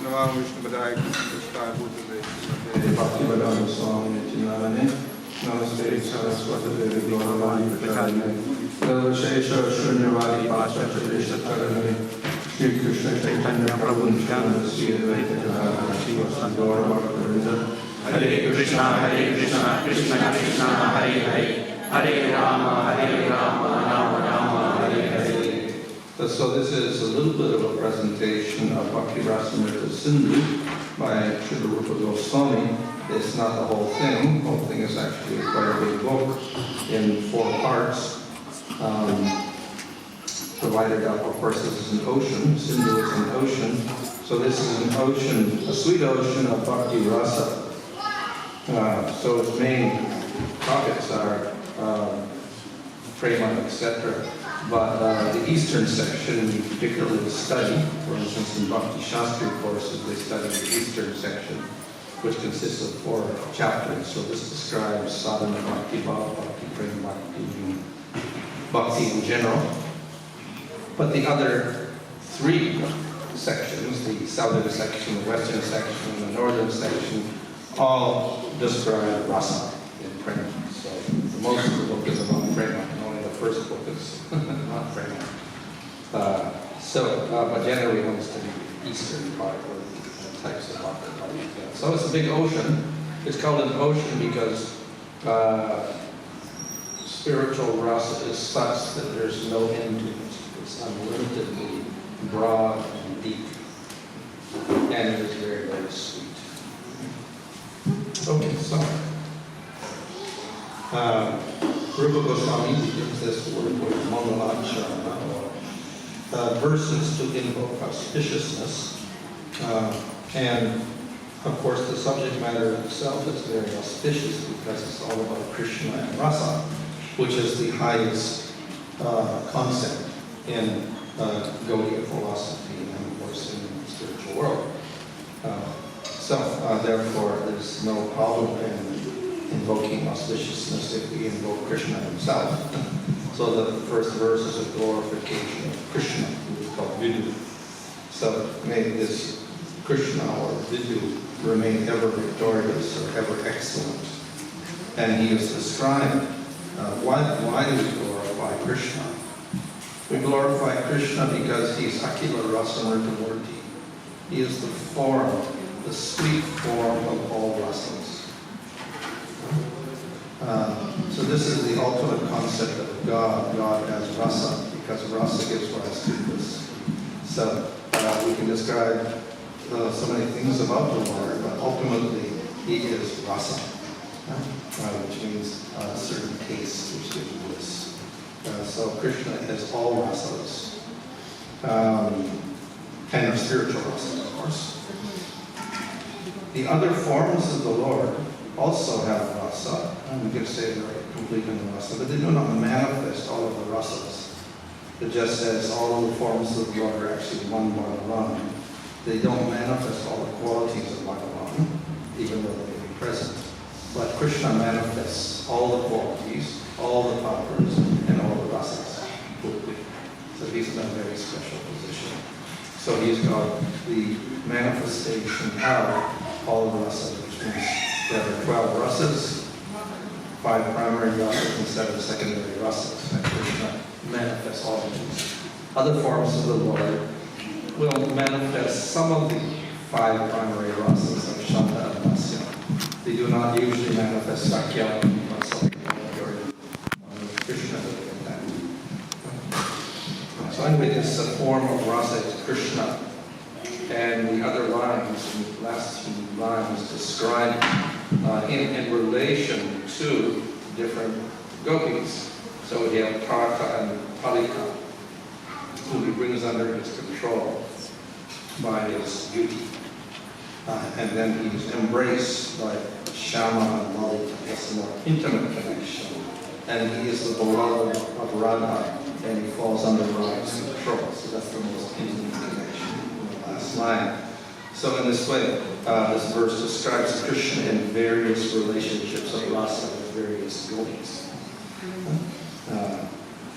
Namo Vishnu Padaya Krishna Bhutale Bhakti Bhanu Swami Nityanane Namaste Saraswati Devi Gauravani Pracharine Shesha Shunyavadi Pasha Chadesha Charane Shri Krishna Chaitanya Prabhu Nityananda Sri Advaita Gadadhara Srivasa Gauravani Hare Krishna Krishna Krishna Hare Hare Hare Rama Rama Rama Hare Hare. So this is a little bit of a presentation of Bhakti Rasamrita Sindhu by Srila Rupa Goswami. It's not the whole thing. The whole thing is actually quite a big book in 4 parts. Divided up, of course, this is an ocean. Sindhu is an ocean. So this is an ocean, a sweet ocean of Bhakti Rasa. So its main topics are prema, etc. But the eastern section we particularly study. For instance, in Bhakti Shastri courses, they study the eastern section, which consists of 4 chapters. So this describes sadhana bhakti, bhava bhakti, prema bhakti, bhakti in general. But the other 3 sections, the southern section, the western section, and the northern section, all describe rasa in prema. So most of the book is about prema. First book is not prema. But generally one study the eastern part with the types of bhakti. So it's a big ocean. It's called an ocean because spiritual rasa is such that there's no end to it. It's unlimitedly broad and deep. And it is very, very sweet. Okay, so Rupa Goswami gives this word verses to invoke auspiciousness. And of course the subject matter itself is very auspicious because it's all about Krishna and Rasa, which is the highest concept in Gaudiya philosophy and of course in the spiritual world. Therefore there's no problem in invoking auspiciousness if we invoke Krishna himself. So the first verse is a glorification of Krishna, who is called Vidhu. So may this Krishna or Vidhu remain ever victorious or ever excellent. And he is described, why do we glorify Krishna? We glorify Krishna because he's Akila Rasamrita Murti. He is the form, the sweet form of all rasas. So this is the ultimate concept of God as rasa, because rasa gives rise to this. So we can describe so many things about the Lord, but ultimately he is rasa, which means a certain taste, which gives bliss. So Krishna is all rasas, and spiritual rasas, of course. The other forms of the Lord also have rasa, and we can say they're complete in the rasa, but they do not manifest all of the rasas. It just says all of the forms of the Lord are actually one Bhagavan. They don't manifest all the qualities of Bhagavan, even though they may be present. But Krishna manifests all the qualities, all the powers, and all the rasas. So he's in a very special position. So he's got the manifestation of all the rasas, which means there are 12 rasas, 5 primary rasas and 7 secondary rasas. And Krishna manifests all of these. Other forms of the Lord will manifest some of the 5 primary rasas of Shanta and Lasya. They do not usually manifest Sakya and Lasya. Krishna will get that. So anyway, this form of rasa is Krishna. And the other lines, the last 2 lines, describe in relation to different gopis. So we have Tarka and Palika, whom he brings under his control by his beauty. And then he's embraced by Shama and Lalita. That's a more intimate connection. And he is the beloved of Radha, and he falls under Radha's control. So that's the most intimate connection in the last line. So in this way, this verse describes Krishna in various relationships of rasa with various gopis.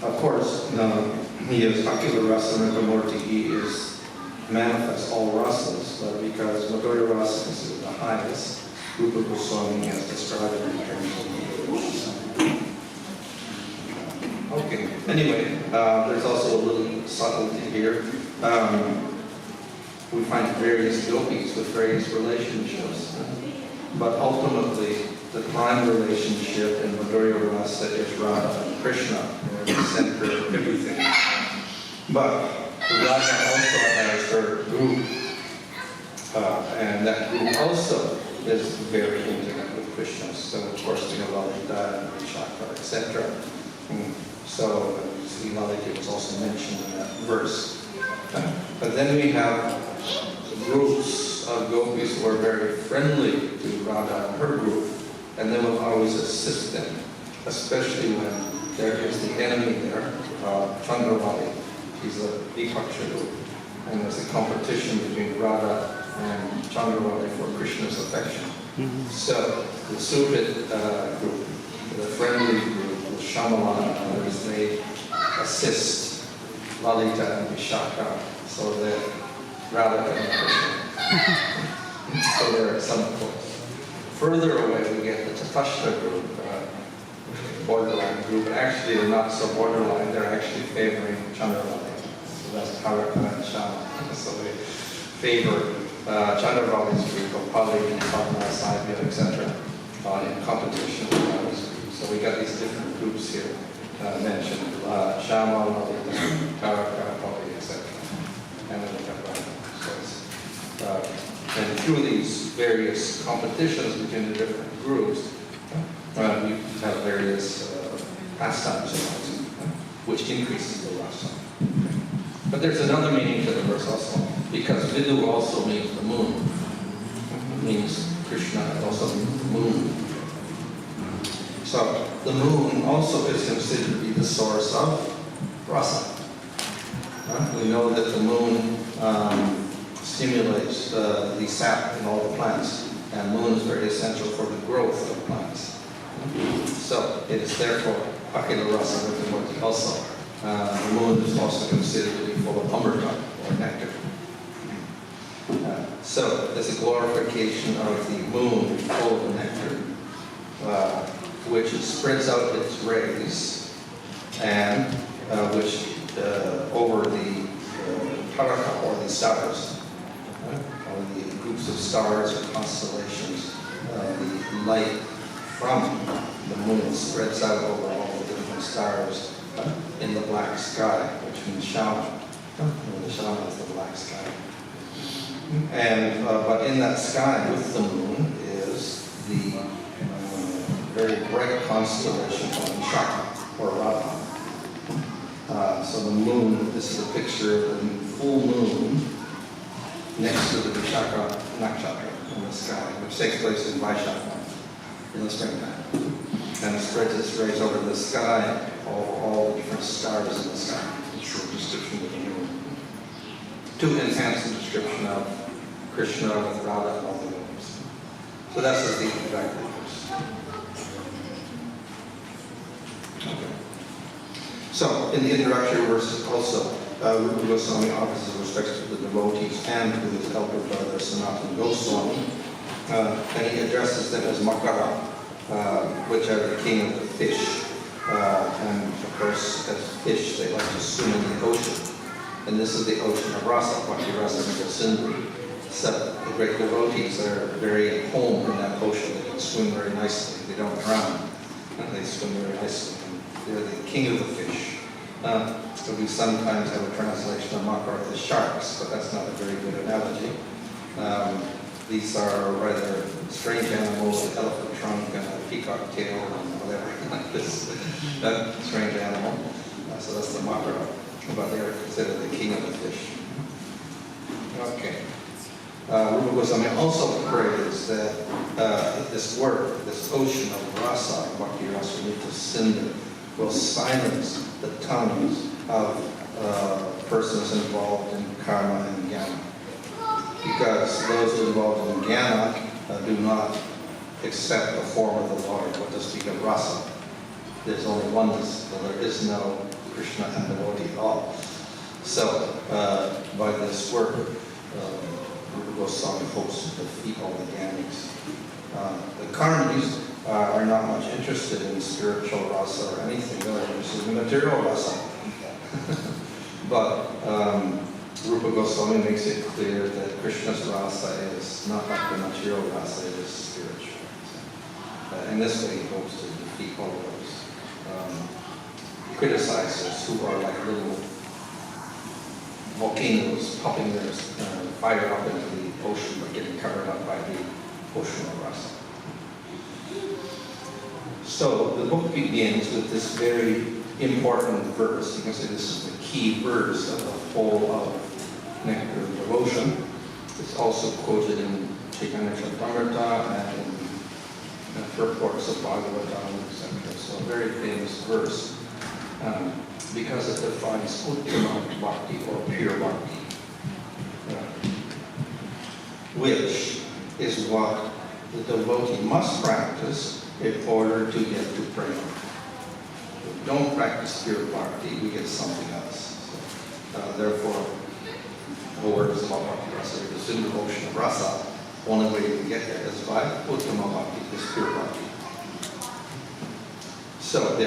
Of course, he is Akila Rasamrita Murti. He is manifest all rasas, but because Madhurya Rasa is the highest, Rupa Goswami has described it in terms of. Okay, anyway, there's also a little subtlety here. We find various yogis with various relationships, but ultimately the prime relationship in Madhurya Rasa is Radha and Krishna. They're the center of everything. But Radha also has her group, and that group also is very intimate with Krishna. So of course we have Lalita and Vishaka, etc. So see, Lalita was also mentioned in that verse. But then we have groups of gopis who are very friendly to Radha and her group, and they will always assist them, especially when there is the enemy there, Chandravali. He's a Vipaksha group, and there's a competition between Radha and Chandravali for Krishna's affection. So the suited group, the friendly group, the Shamala and others, they assist Lalita and Vishaka so that Radha can Krishna. So they're at some point. Further away, we get the Tatashta group, borderline group. And actually, they're not so borderline. They're actually favoring Chandravali. So that's Taraka and Shama. So they favor Chandravali's group of Pali, Padma, Saibya, etc. In competition with others. So we got these different groups here mentioned. Shama, Lalita, Taraka, Pali, etc. And then we have Radha. And through these various competitions between the different groups, we have various pastimes which increases the rasa. But there's another meaning to the verse also, because Vidu also means the moon. It means Krishna, it also means the moon. So the moon also is considered to be the source of rasa. We know that the moon stimulates the sap in all the plants, and moon is very essential for the growth of plants. So it is therefore Akila Rasa Vitamurti also. The moon is also considered to be full of amrita, or nectar. So there's a glorification of the moon full of nectar, which spreads out its rays, and which over the Taraka, or the stars, or the groups of stars or constellations, the light from the moon spreads out over all the different stars in the black sky, which means Shama. The Shama is the black sky. And but in that sky with the moon is the very bright constellation called Vishaka, or Radha. So the moon, this is a picture of the full moon next to the Vishaka Nakshatra in the sky, which takes place in Vaishaka in the springtime. And it spreads its rays over the sky, all the different stars in the sky. A short description of the moon, to enhance the description of Krishna with Radha and all the moons. So that's the exact verse. Okay. So in the introductory verses also, Rupa Goswami offers his respects to the devotees and to his elder brother Sanatana Goswami. And he addresses them as Makara, which are the king of the fish. And of course, as fish, they like to swim in the ocean. And this is the ocean of Rasa, Bhakti, Rasamrita, Sindhu. So the great devotees are very at home in that ocean. They can swim very nicely. They don't drown. And they swim very nicely. And they're the king of the fish. So we sometimes have a translation of Makara as sharks, but that's not a very good analogy. These are rather strange animals, an elephant trunk and a peacock tail and whatever like this. Strange animal. So that's the Makara. But they are considered the king of the fish. Okay. Rupa Goswami also prays that this work, this ocean of rasa, Bhakti Rasamrita Sindhu, will silence the tongues of persons involved in karma and jnana. Because those involved in jnana do not accept the form of the Lord, what to speak of rasa. There's only oneness, so there is no Krishna and devotee at all. So, by this work, Rupa Goswami hopes to defeat all the Gyanis. The Karmis are not much interested in spiritual rasa or anything. They're interested in material rasa. But Rupa Goswami makes it clear that Krishna's rasa is not like the material rasa, it is spiritual. In this way, he hopes to defeat all of those criticizers who are like little volcanoes popping their fire up into the ocean but getting covered up by the ocean of rasa. So the book begins with this very important verse. You can say this is the key verse of the whole of Nectar of Devotion. It's also quoted in Chaitanya Charitamrita and in purports of Bhagavatam, etc. So a very famous verse because it defines Uttama Bhakti or pure Bhakti, which is what the devotee must practice in order to get to prema. If we don't practice pure Bhakti, we get something else. So, therefore, the whole work is about Bhakti Rasa. The Sindhu ocean of Rasa, only way you can get there is by Uttama Bhakti, this pure Bhakti. So the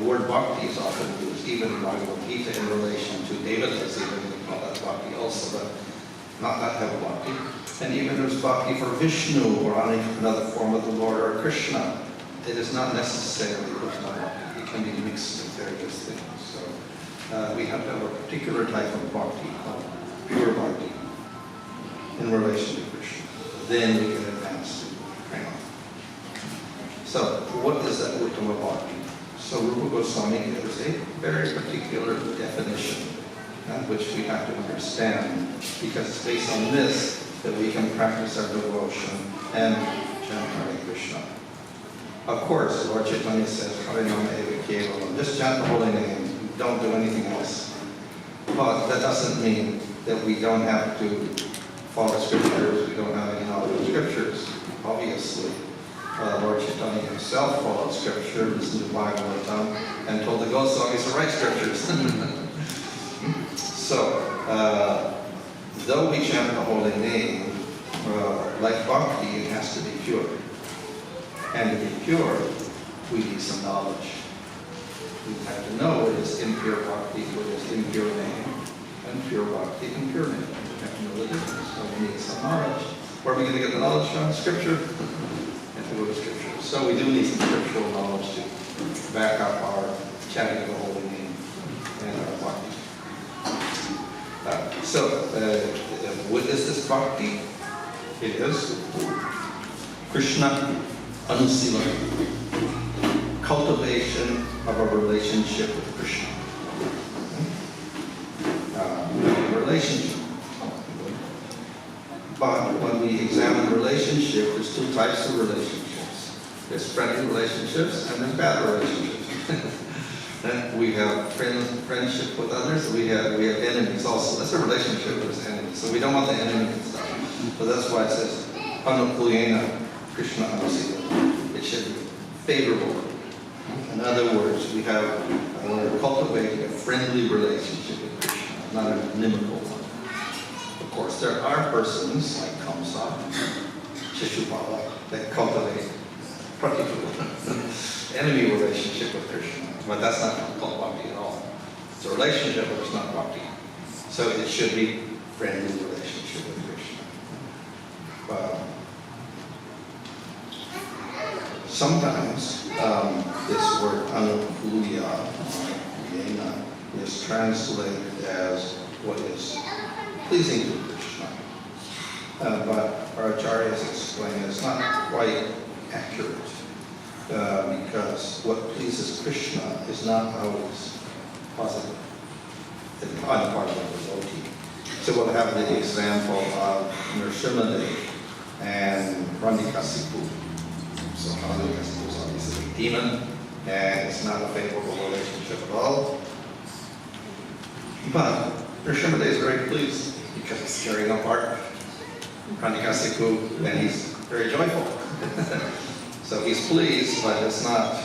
word Bhakti is often used, even in Bhagavad Gita, in relation to Devatas, even we call that Bhakti also, but not that type of Bhakti. And even there's Bhakti for Vishnu or another form of the Lord or Krishna. It is not necessarily Uttama Bhakti. It can be mixed with various things. So we have to have a particular type of Bhakti called pure Bhakti in relation to Krishna. Then we can advance to prema. So what is that Uttama Bhakti? So Rupa Goswami gives a very particular definition, which we have to understand, because it's based on this that we can practice our devotion and chant Hare Krishna. Of course, Lord Chaitanya says, Hare Nama Eva Kevalam, just chant the holy name, don't do anything else. But that doesn't mean that we don't have to follow scriptures, we don't have any knowledge of scriptures. Obviously, Lord Chaitanya himself followed scripture, listened to Bhagavatam, and told the Goswamis to write scriptures. So, though we chant the holy name, like Bhakti, it has to be pure. And to be pure, we need some knowledge. We have to know what is impure Bhakti, what is impure name, and pure Bhakti and pure name. We have to know the difference, so we need some knowledge. Where are we going to get the knowledge from? Scripture. To go to scripture. So we do need some scriptural knowledge to back up our chanting of the holy name and our bhakti. What is this bhakti? It is Krishna Anusila, cultivation of a relationship with Krishna. Relationship. But when we examine relationship, there's two types of relationships. There's friendly relationships and there's bad relationships. And we have friendship with others, and we have enemies also. That's a relationship with enemies. So we don't want the enemy and stuff. So that's why it says, Anukuyena Krishna Anusila. It should be favorable. In other words, we're cultivating a friendly relationship with Krishna, not an inimical one. Of course, there are persons like Kamsa, Shishupala, that cultivate enemy relationship with Krishna. But that's not called bhakti at all. It's a relationship, but it's not bhakti. So it should be friendly relationship with Krishna. Sometimes this word anukuluya is translated as what is pleasing to Krishna. But our acharyas explain it's not quite accurate because what pleases Krishna is not always positive on the part of the devotee. So we'll have the example of Nrsimhadev and Hiranyakasipu. So Hiranyakasipu is obviously a demon, and it's not a favorable relationship at all. But Nrsimhadev is very pleased because he's carrying a part. Hiranyakasipu, and he's very joyful. So he's pleased, but it's not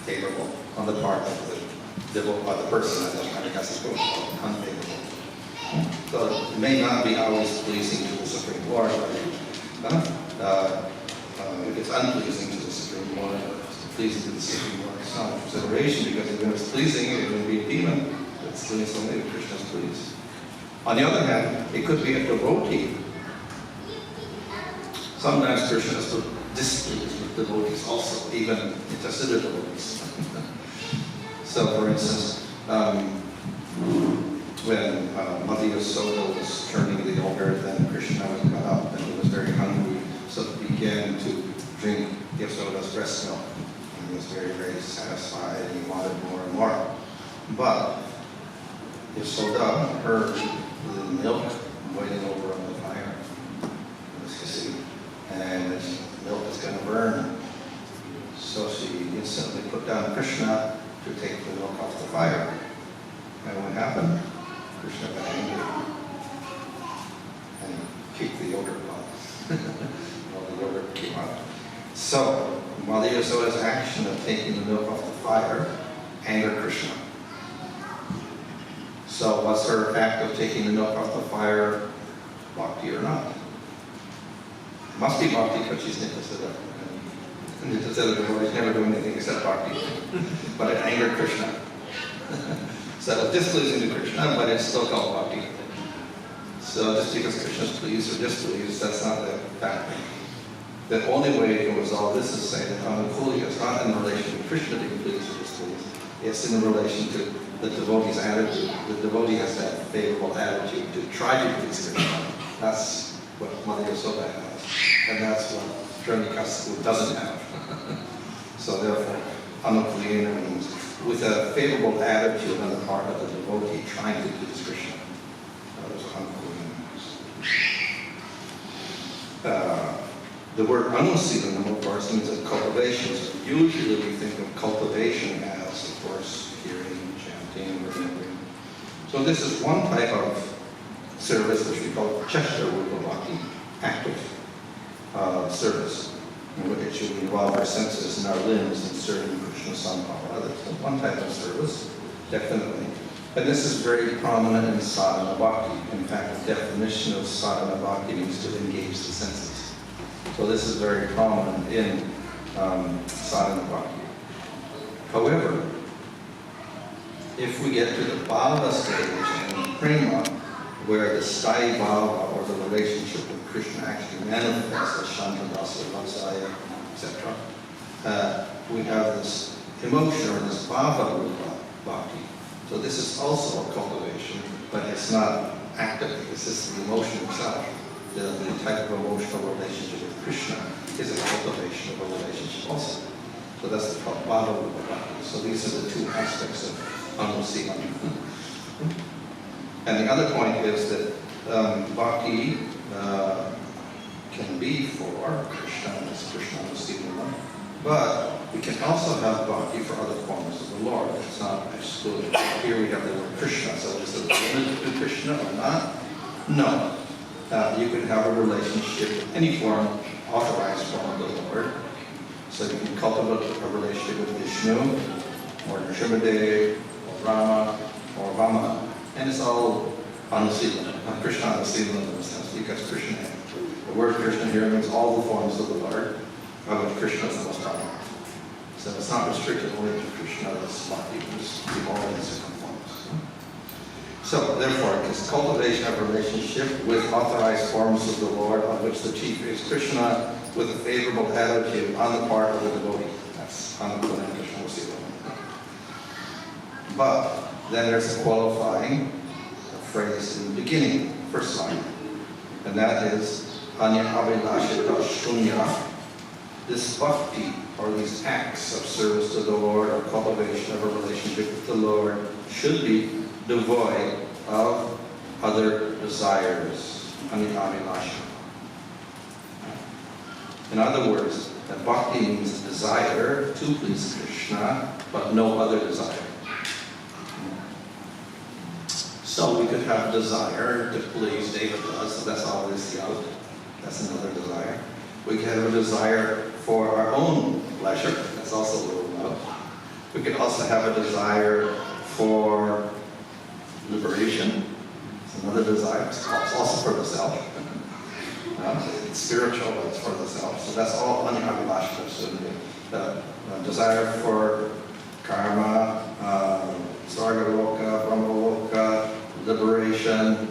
favorable on the part of the person at That's going to call it unfavorable. So it may not be always pleasing to the Supreme Lord, but if it's unpleasing to the Supreme Lord, it's pleasing to the Supreme Lord, it's not a consideration, because if it's pleasing, it would be a demon that's doing something that Krishna is pleased. On the other hand, it could be a devotee. Sometimes Krishna is displeased with devotees also, even interested devotees. So, for instance, when Mother Yasoda was turning the yogurt, then Krishna got up and he was very hungry, so he began to drink Yasoda's breast milk. And he was very, very satisfied, and he wanted more and more. But Yasoda heard the milk boiling over on the fire, and this milk is going to burn. So she instantly put down Krishna to take the milk off the fire. And what happened? Krishna got angry and kicked the yogurt pot. Well, the yogurt came out. So, Mother Yasoda's action of taking the milk off the fire angered Krishna. So, was her act of taking the milk off the fire bhakti or not? Must be bhakti, but she's Nityasiddha. And Nityasiddha devotees never do anything except bhakti. But it angered Krishna. So it was displeasing to Krishna, but it's still called bhakti. So just because Krishna's pleased or displeased, that's not the factor. The only way to resolve this is to say that Anukuli is not in relation to Krishna being pleased or displeased. It's in relation to the devotee's attitude. The devotee has that favorable attitude to try to please Krishna. That's what Mother Yasoda has. And that's what Srimati doesn't have. So therefore, Anukuli means with a favorable attitude on the part of the devotee trying to please Krishna. That was Anukuli. The word Anusilanam, of course, means of cultivation. So usually we think of cultivation as, of course, hearing, chanting, remembering. So this is one type of service which we call Cheshta Rupa Bhakti, active service, in which you involve our senses and our limbs in serving Krishna, Sambhava. That's one type of service, definitely. And this is very prominent in sadhana bhakti. In fact, the definition of sadhana bhakti means to engage the senses. So this is very prominent in sadhana bhakti. However, if we get to the bhava stage and prema, where the sthai bhava, or the relationship with Krishna, actually manifests as Shantadasa, Vatsaya, etc., we have this emotion, or this bhava rupa bhakti. So this is also a cultivation, but it's not active. It's just the emotion itself. The type of emotional relationship with Krishna is a cultivation of a relationship also. So that's the bhava rupa bhakti. So these are the two aspects of Anusilam. And the other point is that bhakti can be for Krishna, as Krishna Anusilam, but we can also have bhakti for other forms of the Lord. It's not excluded. Here we have the word Krishna, so is it limited to Krishna or not? No. You can have a relationship, any form, authorized form of the Lord. So you can cultivate a relationship with Vishnu, or Nrsimhadev, or Rama, or Vama. And it's all Anusilam, Krishna Anusilam in a sense, because Krishna, the word Krishna here means all the forms of the Lord, of which Krishna is the most prominent. So it's not restricted only to Krishna, it's bhakti, it's all in different forms. So therefore, it's cultivation of a relationship with authorized forms of the Lord, of which the chief is Krishna, with a favorable attitude on the part of the devotee. That's Anukula and Krishna Anusilam. But then there's a qualifying phrase in the beginning, first line, and that is Anya Abhilashita Shunya. This bhakti, or these acts of service to the Lord, or cultivation of a relationship with the Lord, should be devoid of other desires. Anya Abhilasha. In other words, that bhakti means desire to please Krishna, but no other desire. So we could have desire to please Devata, so that's always the other. That's another desire. We could have a desire for our own pleasure. That's also a little love. We could also have a desire for liberation. It's another desire. It's also for the self. It's spiritual, but it's for the self. So that's all anyavilasha sunya. The desire for karma, sargaloka, brahmaloka, liberation,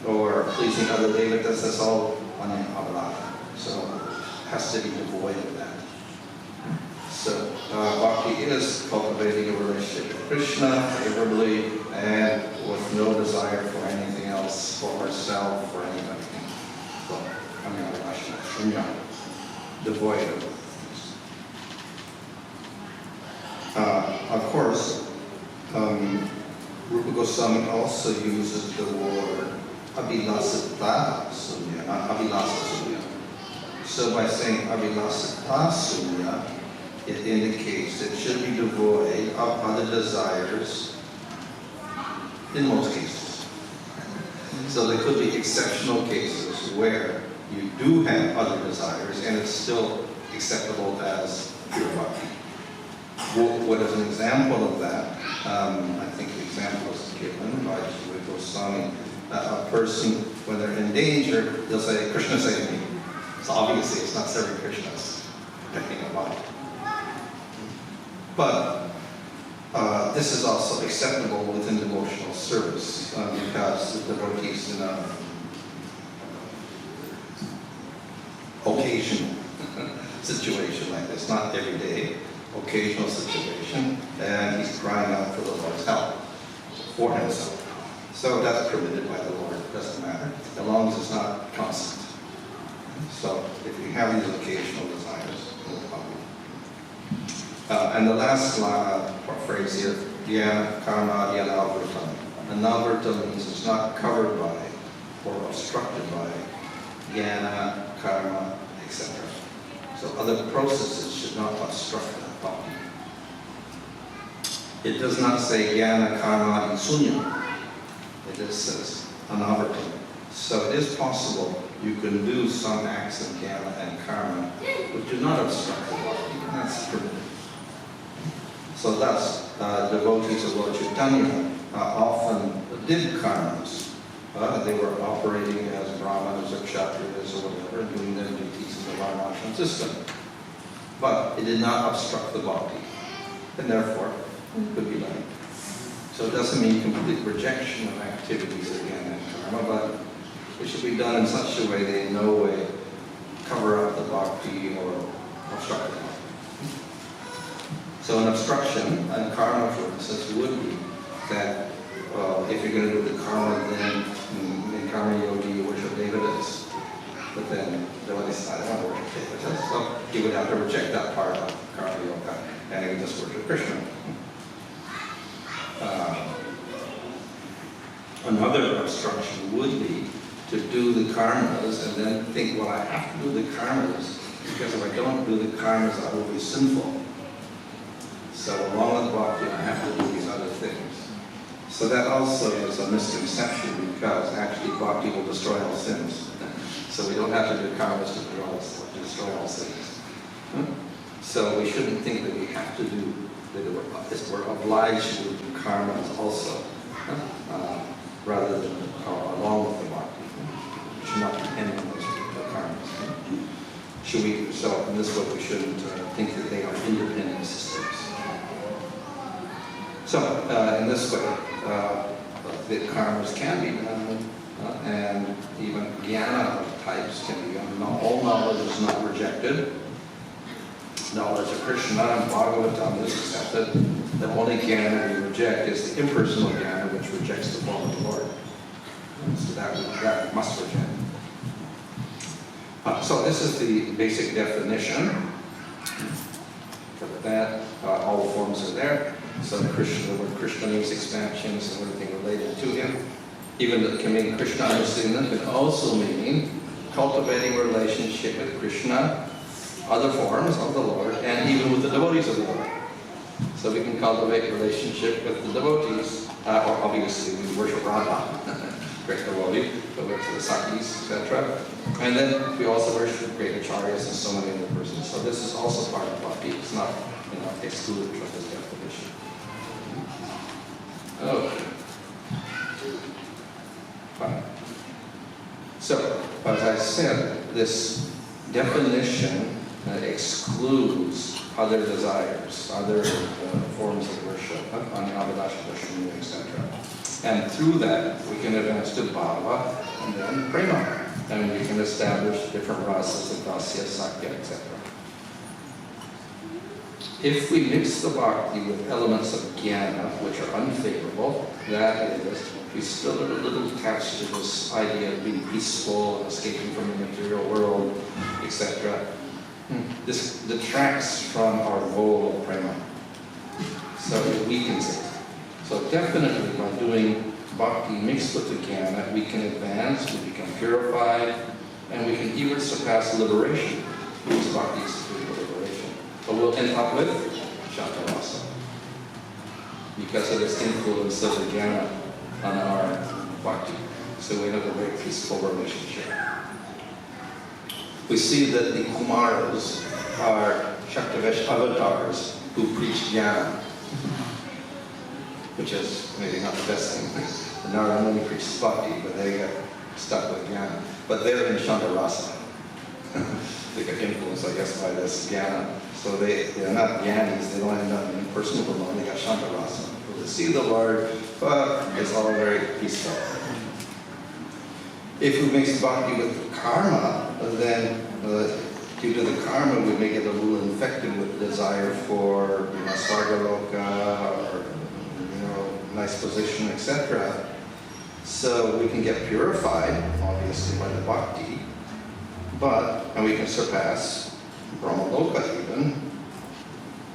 or pleasing other devatas, that's all anyavilasha. So it has to be devoid of that. So bhakti is cultivating a relationship with Krishna favorably and with no desire for anything else, for ourselves, for anybody. So, anyavilasha, devoid of things. Of course, Rupa Goswami also uses the word abhilasita sunya, not abhilasa sunya. So by saying abhilasita sunya, it indicates it should be devoid of other desires in most cases. So there could be exceptional cases where you do have other desires and it's still acceptable as pure bhakti. What is an example of that? I think the example is given by Goswami. A person, when they're in danger, they'll say, Krishna save me. So obviously it's not serving Krishna, it's protecting a body. But this is also acceptable within devotional service because the devotees in an occasional situation like this, not every day, occasional situation, and he's crying out for the Lord's help for himself. So that's permitted by the Lord, it doesn't matter, as long as it's not constant. So if you have these occasional desires, no problem. And the last phrase here, dhyana, karma, dhyanavrtam. Anavrta means it's not covered by or obstructed by dhyana, karma, etc. So other processes should not obstruct that bhakti. It does not say dhyana, karma, and sunya. It just says anavrtam. So it is possible you can do some acts of dhyana and karma which do not obstruct the bhakti. That's permitted. So thus, devotees of Lord Chaitanya often did karmas. They were operating as brahmanas or kshatriyas or whatever, doing their duties in the varnashram system. But it did not obstruct the bhakti, and therefore it could be done. So it doesn't mean complete rejection of activities again and karma, but it should be done in such a way they in no way cover up the bhakti or obstruct the bhakti. So an obstruction, and karma for instance, would be that if you're going to do the karma, then in karma yogi you worship devatas. But then devotees, I don't want to worship devatas. So he would have to reject that part of karma yoga and he would just worship Krishna. Another obstruction would be to do the karmas and then think, well, I have to do the karmas because if I don't do the karmas, I will be sinful. So along with bhakti, I have to do these other things. So that also is a misconception because actually bhakti will destroy all sins. So we don't have to do karmas to destroy all sins. So we shouldn't think that we have to do, that we're obliged to do karmas also, rather than along with the bhakti. We should not depend on those karmas. So in this way we shouldn't think that they are independent systems. So, in this way, the karmas can be done, and even jnana types can be done. Now, all knowledge is not rejected. Knowledge of Krishna and Bhagavatam is accepted. The only jnana we reject is the impersonal jnana, which rejects the form of the Lord. So that we must reject. So this is the basic definition. For that, all the forms are there. So Krishna, the word Krishna means expansions and everything related to him. Even the can mean Krishna Anusindhan can also mean cultivating a relationship with Krishna, other forms of the Lord, and even with the devotees of the Lord. So we can cultivate a relationship with the devotees, or obviously we worship Radha, great devotee, but we worship the Sakis, etc. And then we also worship great acharyas and so many other persons. So this is also part of bhakti. It's not excluded from this definition. Okay. So, as I said, this definition excludes other desires, other forms of worship, etc. And through that, we can advance to bhava and then prema. And we can establish different rasas, dasya, sakya, etc. If we mix the bhakti with elements of jnana, which are unfavorable, that is, we still are a little attached to this idea of being peaceful and escaping from the material world, etc. This detracts from our goal of prema. So it weakens it. So definitely by doing bhakti mixed with the jnana, we can advance, we become purified, and we can even surpass liberation, because bhakti is spiritual liberation. But we'll end up with Shantarasa, because of its influence of the jnana on our bhakti. So we have a very peaceful relationship. We see that the Kumaras are Shaktivesh avatars who preach jnana, which is maybe not the best thing. The Narayana preaches bhakti, but they get stuck with jnana. But they're in Shantarasa. They get influenced, I guess, by this jnana. So they're not jnanis, they don't end up in personal alone, they got Shantarasa. So they see the Lord, but it's all very peaceful. If we mix bhakti with karma, then due to the karma, we may get a little infected with desire for, Sargaloka or, nice position, etc. So we can get purified, obviously, by the bhakti, and we can surpass Brahmaloka even,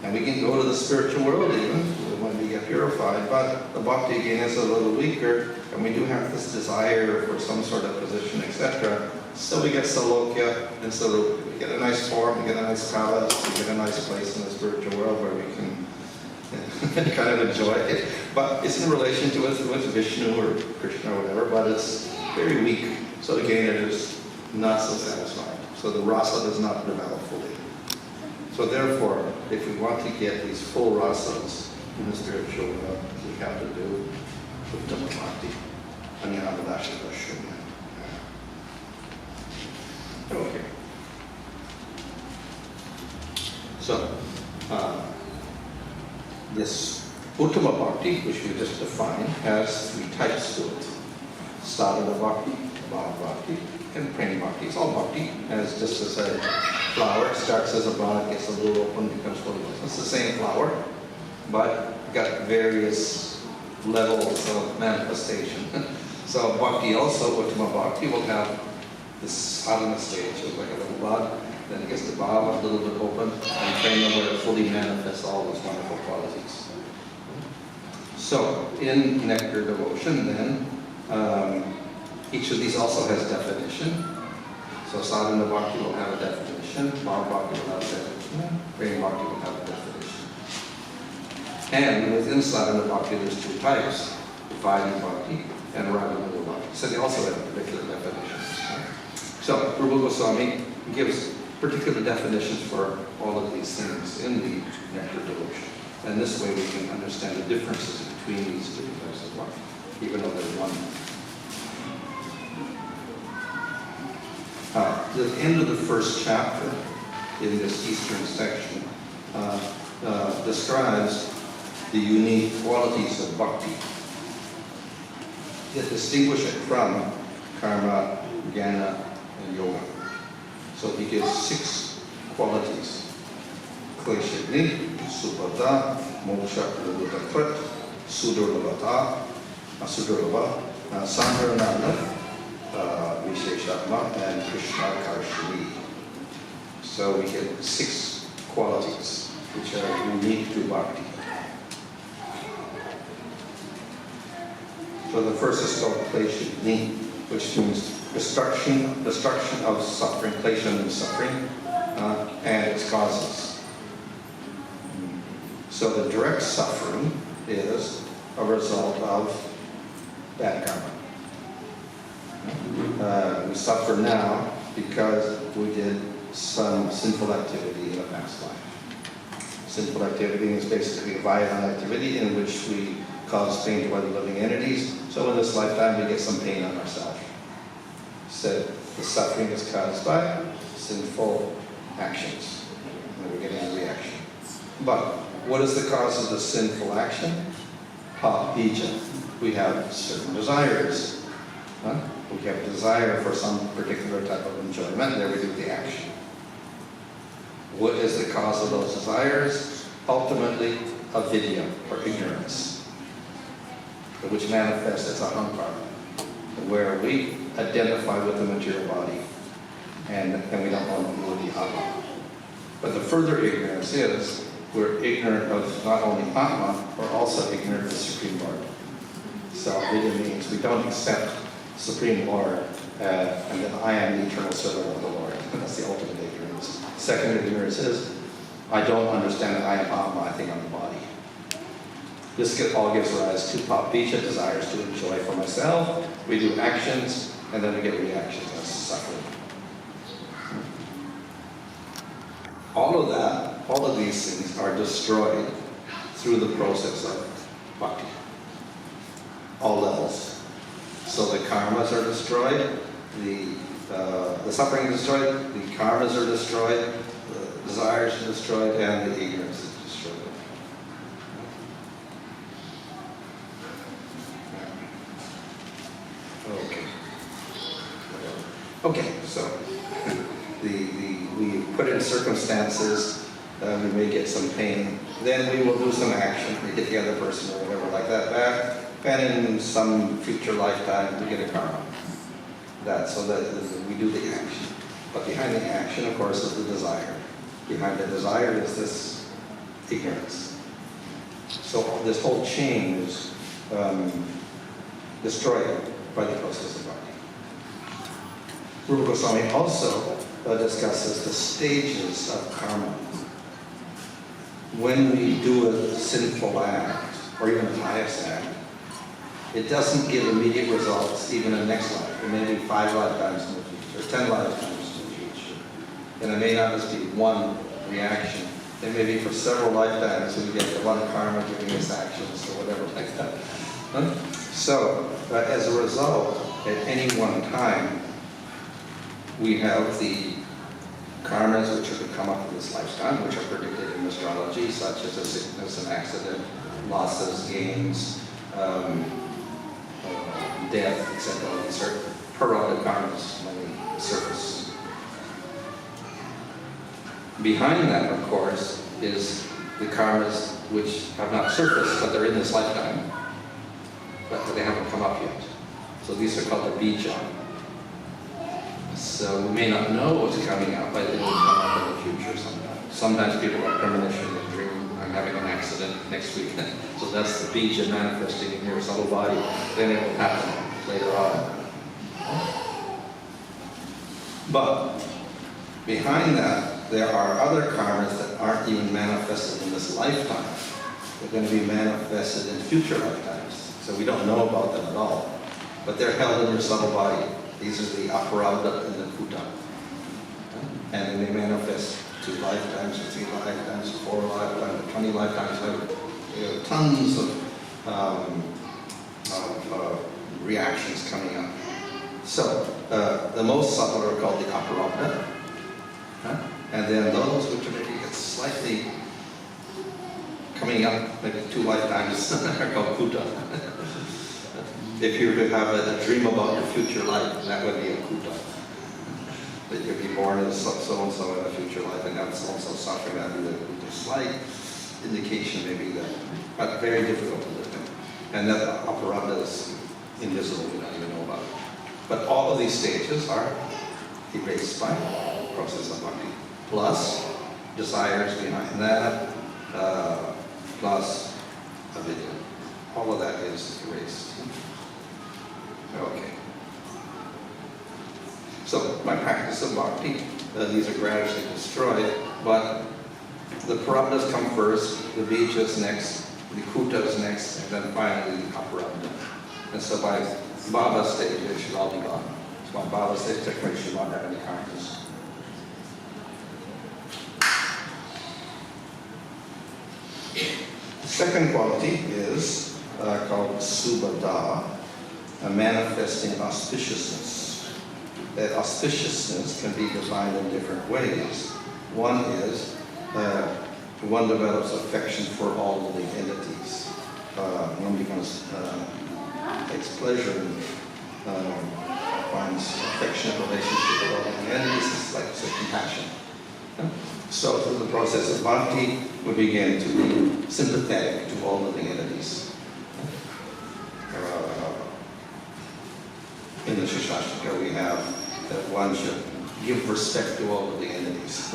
and we can go to the spiritual world even when we get purified, but the bhakti again is a little weaker, and we do have this desire for some sort of position, etc. So we get Salokya and Sarupa. We get a nice form, we get a nice palace, we get a nice place in the spiritual world where we can kind of enjoy it. But it's in relation to with Vishnu or Krishna or whatever, but it's very weak. So again, it is not so satisfying. So the rasa does not develop fully. So therefore, if we want to get these full rasas in the spiritual world, we have to do Uttama Bhakti, Anyāvadāśya Darshunya. Okay. So, this Uttama Bhakti, which we just defined, has 3 types to it. Sadhana Bhakti, Bhava Bhakti, and Prema Bhakti. It's all Bhakti, as just as a flower. It starts as a bud, gets a little open, becomes fully open. It's the same flower, but got various levels of manifestation. So Bhakti also, Uttama Bhakti, will have this sadhana stage, it's like a little bud, then it gets to Bhava, a little bit open, and Prema where it fully manifests all those wonderful qualities. So, in nectar devotion, then, each of these also has definition. So, sadhana bhakti will have a definition, bhava bhakti will have a definition, prema bhakti will have a definition. And within sadhana bhakti, there's 2 types, Vajra bhakti and raganuga bhakti. So, they also have particular definitions. So, Rupa Goswami gives particular definitions for all of these things in the nectar devotion. And this way we can understand the differences between these 2 types of bhakti, even though they're one. The end of the first chapter in this Eastern section describes the unique qualities of bhakti. It distinguishes it from karma, jnana, and yoga. So he gives 6 qualities. Kleshagni, Subhata, Moksha, Lubutakrat, Sudurlavata, Asudurlava, Sambharanana, Visheshatma, and Krishna Karshini. So we get 6 qualities which are unique to bhakti. So the first is called Kleshagni, which means destruction of suffering, klesha means suffering, and its causes. So the direct suffering is a result of bad karma. We suffer now because we did some sinful activity in a past life. Sinful activity is basically a violent activity in which we cause pain to other living entities. So in this lifetime we get some pain on ourselves. said the suffering is caused by sinful actions. And we're getting a reaction. But what is the cause of the sinful action? Bija. We have certain desires. We have desire for some particular type of enjoyment, there we do the action. What is the cause of those desires? Ultimately, avidya, or ignorance, which manifests as ahankara, where we identify with the material body, and we don't want to know the Atma. But the further ignorance is, we're ignorant of not only Atma, we're also ignorant of the Supreme Lord. So avidya means we don't accept Supreme Lord, and then I am the eternal servant of the Lord. That's the ultimate ignorance. Second ignorance is, I don't understand that I am Atma, I think I'm the body. This all gives rise to bija, desires to enjoy for myself. We do actions, and then we get reactions, that's suffering. All of these things are destroyed through the process of bhakti. All levels. So the karmas are destroyed, the suffering is destroyed, the karmas are destroyed, the desires are destroyed, and the ignorance is destroyed. Okay, so we put in circumstances, we may get some pain, then we will do some action, we get the other person or whatever like that back, and in some future lifetime we get a karma. So that we do the action. But behind the action, of course, is the desire. Behind the desire is this ignorance. So this whole chain is destroyed by the process of bhakti. Rupa Goswami also discusses the stages of karma. When we do a sinful act, or even a pious act, it doesn't give immediate results even in the next life. It may be 5 lifetimes in the future, or 10 lifetimes in the future. And it may not just be one reaction. It may be for several lifetimes we get the one karma giving us actions or whatever like that. So, as a result, at any one time, we have the karmas which are to come up in this lifetime, which are predicted in astrology, such as a sickness, an accident, losses, gains, death, etc. These are parada karmas when they surface. Behind that, of course, is the karmas which have not surfaced, but they're in this lifetime, but they haven't come up yet. So these are called the bija. So we may not know what's coming out, but it will come up in the future sometimes. Sometimes people have premonition and dream, I'm having an accident next week. So that's the bija manifesting in your subtle body. Then it will happen later on. But behind that, there are other karmas that aren't even manifested in this lifetime. They're going to be manifested in future lifetimes. So we don't know about them at all. But they're held in your subtle body. These are the aparabdha and the kuta. And they manifest 2 lifetimes, or 3 lifetimes, 4 lifetimes, 20 lifetimes. Tons of reactions coming up. So the most subtle are called the aparabdha. And then those which are maybe slightly coming up, maybe 2 lifetimes, are called kuta. If you were to have a dream about your future life, that would be a kuta. That you'll be born as so-and-so in a future life and have so-and-so suffering, that would be the kuta. Slight indication maybe that, but very difficult to live in. And that aparabdha is invisible, we don't even know about it. But all of these stages are erased by the process of bhakti. Plus desires behind that, plus avidya. All of that is erased. Okay. So, by practice of bhakti, these are gradually destroyed, but the parabdhas come first, the bijas next, the kutas next, and then finally the aparabdha. And so by bhava stage, it should all be gone. So by bhava stage, technically, you should not have any karmas. The second quality is called subhada, a manifesting auspiciousness. that auspiciousness can be defined in different ways. One is one develops affection for all living entities. One becomes takes pleasure in finds affectionate relationship with all living entities. It's like say, compassion. So through the process of bhakti, we begin to be sympathetic to all living entities. In the Shashashtika we have that one should give respect to all living entities.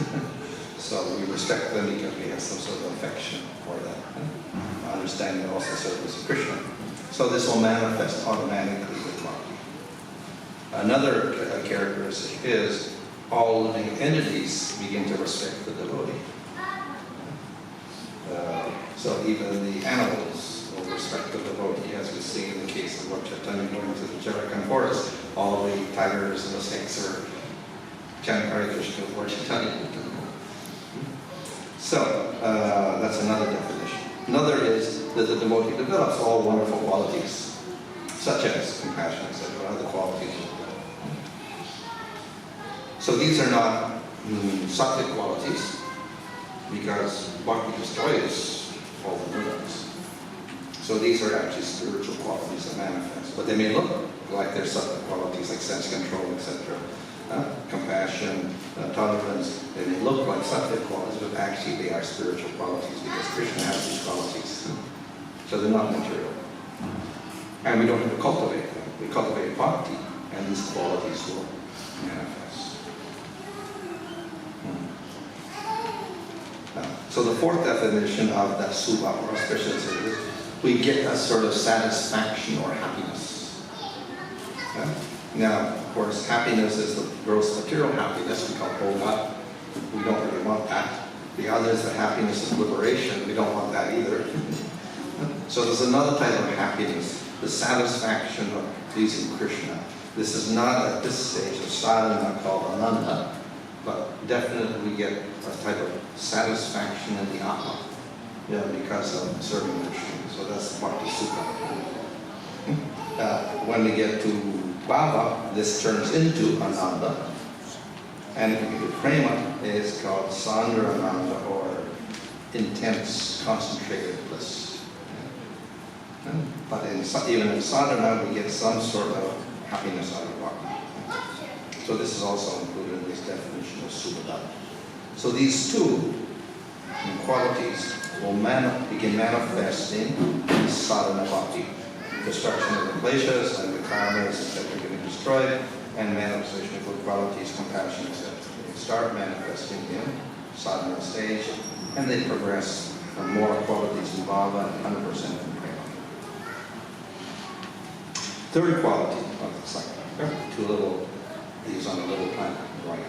So we respect them because we have some sort of affection for them. Understanding also service of Krishna. So this will manifest automatically with bhakti. Another characteristic is all living entities begin to respect the devotee. So even the animals will respect the devotee, as we see in the case of Lord Chaitanya going to the Jharkhand forest. All the tigers and the snakes are chanting Hare Krishna with Lord Chaitanya. So that's another definition. Another is that the devotee develops all wonderful qualities, such as compassion, etc., other qualities. So these are not sattvic qualities, because bhakti destroys all the demons. So these are actually spiritual qualities that manifest. But they may look like they're sattvic qualities, like sense control, etc. Compassion, tolerance. They may look like sattvic qualities, but actually they are spiritual qualities, because Krishna has these qualities. So they're not material. And we don't have to cultivate them. We cultivate bhakti, and these qualities will manifest. So the fourth definition of that subha or auspicious is we get a sort of satisfaction or happiness. Yeah? Now, of course, happiness is the gross material happiness we call bhoga. We don't really want that. The other is that happiness is liberation. We don't want that either. So there's another type of happiness, the satisfaction of pleasing Krishna. This is not at this stage of sadhana called ananda, but definitely we get a type of satisfaction in the Atma, because of serving Krishna. So that's bhakti sukha. When we get to bhava, this turns into ananda. And if we get to prema, it's called sandra ananda, or intense, concentrated bliss. But even in sadhana, we get some sort of happiness out of bhakti. So this is also included in this definition of subhadana. So these two qualities will begin manifesting in sadhana bhakti. Destruction of the kleshas and the karmas, etc., can be destroyed, and manifestation of good qualities, compassion, etc. They start manifesting in sadhana stage, and they progress from more qualities in bhava and 100% in prema. Third quality of the cycle. These on a little planet, right?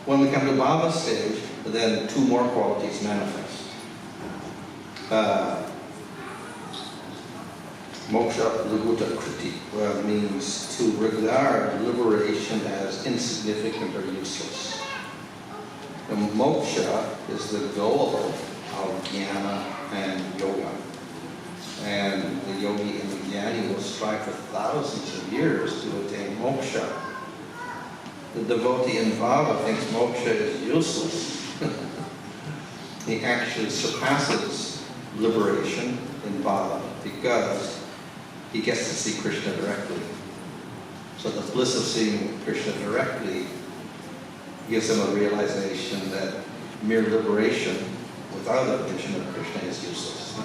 When we come to bhava stage, then two more qualities manifest. Moksha Laguta Kriti means to regard liberation as insignificant or useless. The moksha is the goal of jnana and yoga. And the yogi and the jnani will strive for thousands of years to attain moksha. The devotee in bhava thinks moksha is useless. He actually surpasses liberation in bhava because he gets to see Krishna directly. So the bliss of seeing Krishna directly gives him a realization that mere liberation without a vision of Krishna is useless.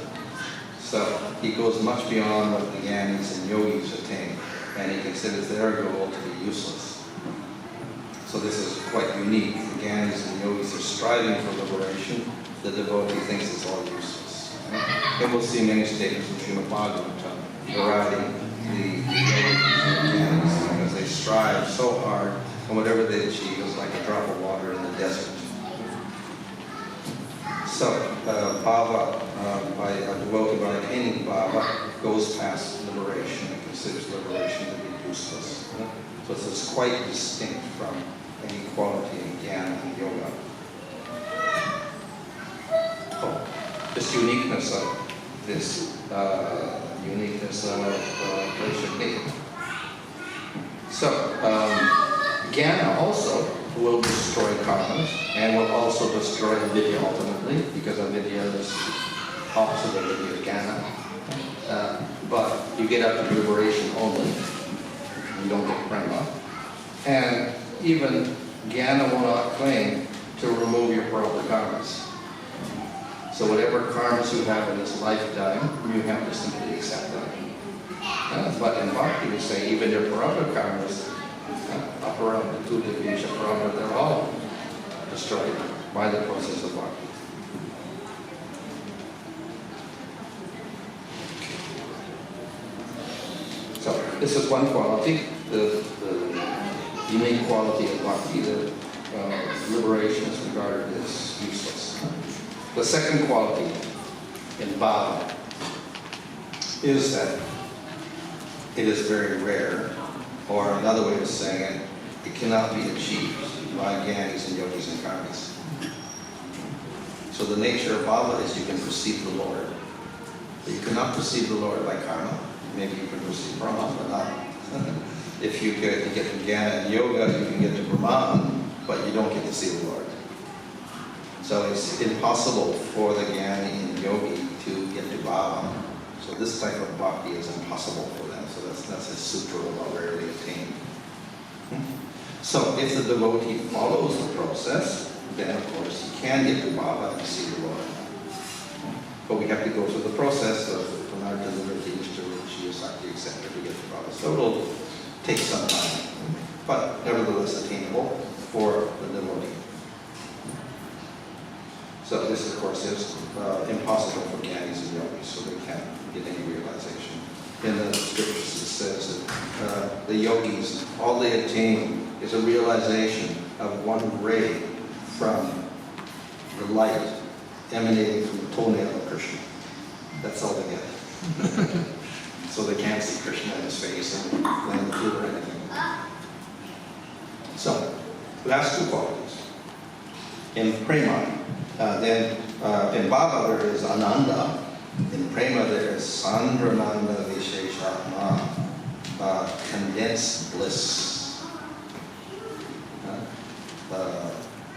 So he goes much beyond what the jnanis and yogis attain, and he considers their goal to be useless. So this is quite unique. The jnanis and yogis are striving for liberation. The devotee thinks it's all useless. And we'll see many statements in Srimad Bhagavatam deriding the yogis and the jnanis because they strive so hard, and whatever they achieve is like a drop of water in the desert. So, bhava, by a devotee by attaining bhava, goes past liberation and considers liberation to be useless. So it's quite distinct from any quality in jnana and yoga. This uniqueness of klesha. So, Jnana also will destroy karmas and will also destroy avidya ultimately, because avidya is opposite of jnana. But you get up to liberation only. You don't get prema. And even jnana will not claim to remove your proper karmas. So whatever karmas you have in this lifetime, you have to simply accept them. But in Bhakti we say even your parabha karmas, aparabha, tuta, visha, parabha, they're all destroyed by the process of Bhakti. So this is one quality, the unique quality of Bhakti, that liberation is regarded as useless. The second quality in bhava is that it is very rare, or another way of saying it, it cannot be achieved by jnanis and yogis and karmis. So the nature of bhava is you can perceive the Lord. But you cannot perceive the Lord by karma. Maybe you can perceive Brahman, but not. If you get to jnana and yoga, you can get to Brahman, but you don't get to see the Lord. So it's impossible for the jnani and yogi to get to bhava. So this type of bhakti is impossible for them. So that's a sutra about rarely attained. So if the devotee follows the process, then of course he can get to bhava and see the Lord. But we have to go through the process of Pranartha Nivritti, Ishta, Sakti, etc. to get to bhava. So it'll take some time, but nevertheless attainable for the devotee. So this, of course, is impossible for jnanis and yogis, so they can't get any realization. In the scriptures it says that the yogis, all they attain is a realization of one ray from the light emanating from the toenail of Krishna. That's all they get. So they can't see Krishna in his face and playing the flute or anything. So, last two qualities. In prema, then in bhava there is ananda. In prema there is sandrananda visheshatma, condensed bliss.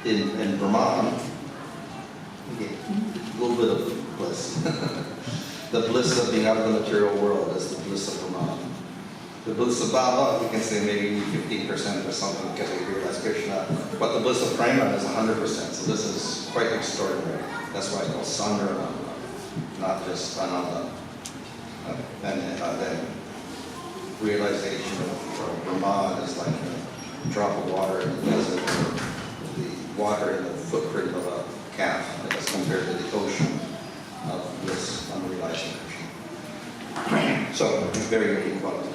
In Brahman, a little bit of bliss. The bliss of being out of the material world is the bliss of Brahman. The bliss of bhava, we can say maybe 15% or something because we realize Krishna. But the bliss of prema is 100%. So this is quite extraordinary. That's why it's called Sandrananda, not just Ananda. And then realization of Brahman is like a drop of water in the desert, or the water in the footprint of a calf, as compared to the ocean of this unrealized Krishna. So, very unique quality.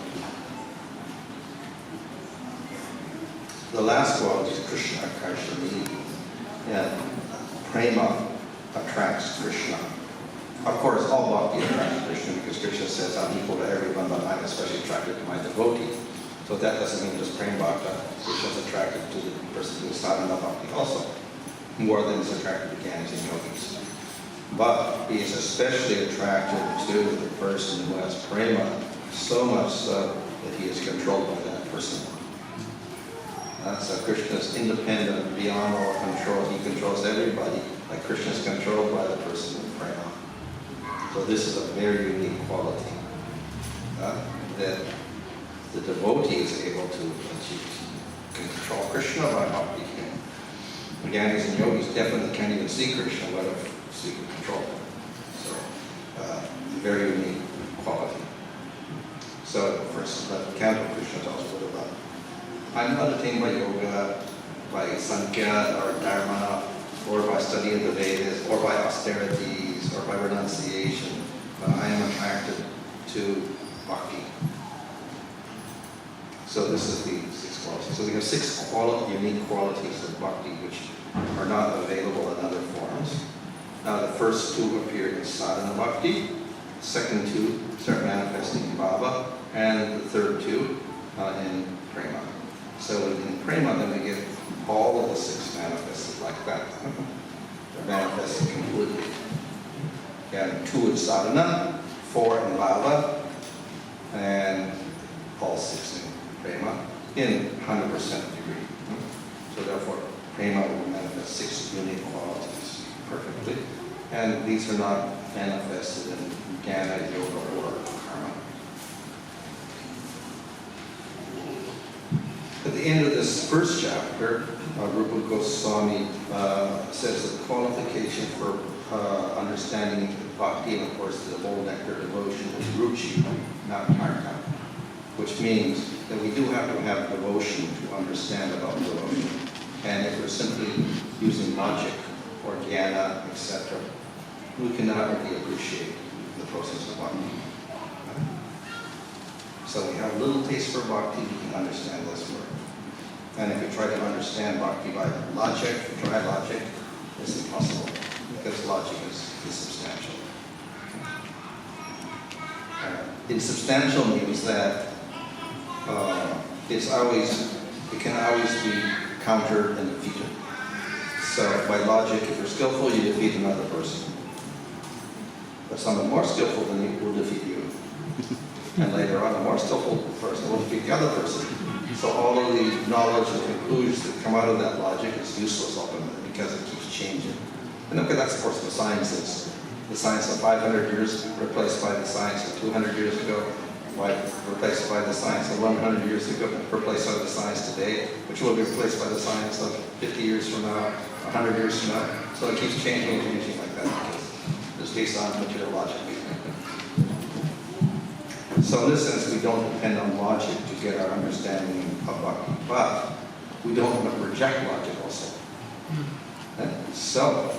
The last quality is Krishna Akarshani. Prema attracts Krishna. Of course, all bhakti attracts Krishna because Krishna says, I'm equal to everyone, but I'm especially attracted to my devotee. So that doesn't mean just prema bhakti. Krishna is attracted to the person who is sadhana bhakti also, more than he's attracted to jnanis and yogis. But he is especially attracted to the person who has prema, so much so that he is controlled by that person. So Krishna is independent, beyond all control. He controls everybody, like Krishna is controlled by the person with prema. So this is a very unique quality that the devotee is able to achieve. Can control Krishna by bhakti. Jnanis and yogis definitely can't even see Krishna, let alone seek and control him. So, very unique quality. So, first, the canto Krishna tells us a little about. I'm not attained by yoga, by sankhya or dharma, or by study of the Vedas, or by austerities, or by renunciation, but I am attracted to bhakti. So this is the 6 qualities. So we have 6 unique qualities of bhakti which are not available in other forms. Now the first 2 appear in sadhana bhakti, the second 2 start manifesting in bhava, and the third 2 in prema. So in prema, then we get all of the 6 manifested like that. They're manifested completely. And 2 in sadhana, 4 in bhava, and all 6 in prema. in 100% degree. So therefore, prema will manifest 6 unique qualities perfectly. And these are not manifested in jnana, yoga, or karma. At the end of this first chapter, Rupa Goswami says that the qualification for understanding bhakti, and of course the whole nectar devotion, is ruchi, not karta, which means that we do have to have devotion to understand about devotion. And if we're simply using logic or jnana, etc., we cannot really appreciate the process of bhakti. So we have a little taste for bhakti, we can understand this word. And if you try to understand bhakti by logic, dry logic, it's impossible, because logic is substantial. Insubstantial means that it can always be countered and defeated. So by logic, if you're skillful, you defeat another person. But someone more skillful than you will defeat you. And later on, a more skillful person will defeat the other person. So all of the knowledge and conclusions that come out of that logic is useless ultimately, because it keeps changing. And okay, that's of course the sciences. The science of 500 years replaced by the science of 200 years ago, replaced by the science of 100 years ago, replaced by the science today, which will be replaced by the science of 50 years from now, 100 years from now. So it keeps changing and changing like that, because it's based on material logic. So in this sense, we don't depend on logic to get our understanding of bhakti, but we don't want to reject logic also. So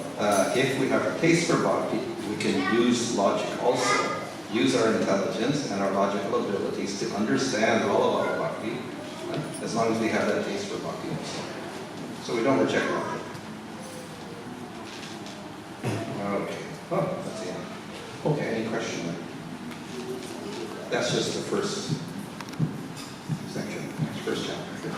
if we have a taste for bhakti, we can use logic also, use our intelligence and our logical abilities to understand all about bhakti, as long as we have that taste for bhakti also. So we don't reject logic. Okay. Oh, that's the end. Okay, any question? That's just the first section, first chapter.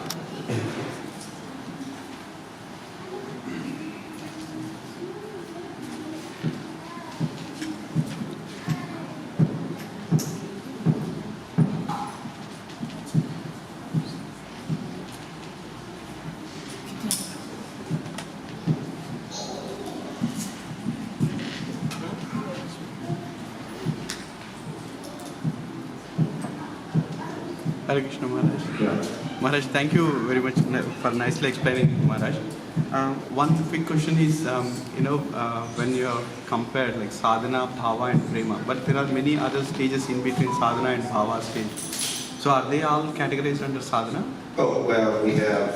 Hare Krishna Maharaj. Yeah. Maharaj, thank you very much for nicely explaining, Maharaj. One quick question is, when you are compared like sadhana, bhava and prema, but there are many other stages in between sadhana and bhava stage. So are they all categorized under sadhana? Oh, well, we have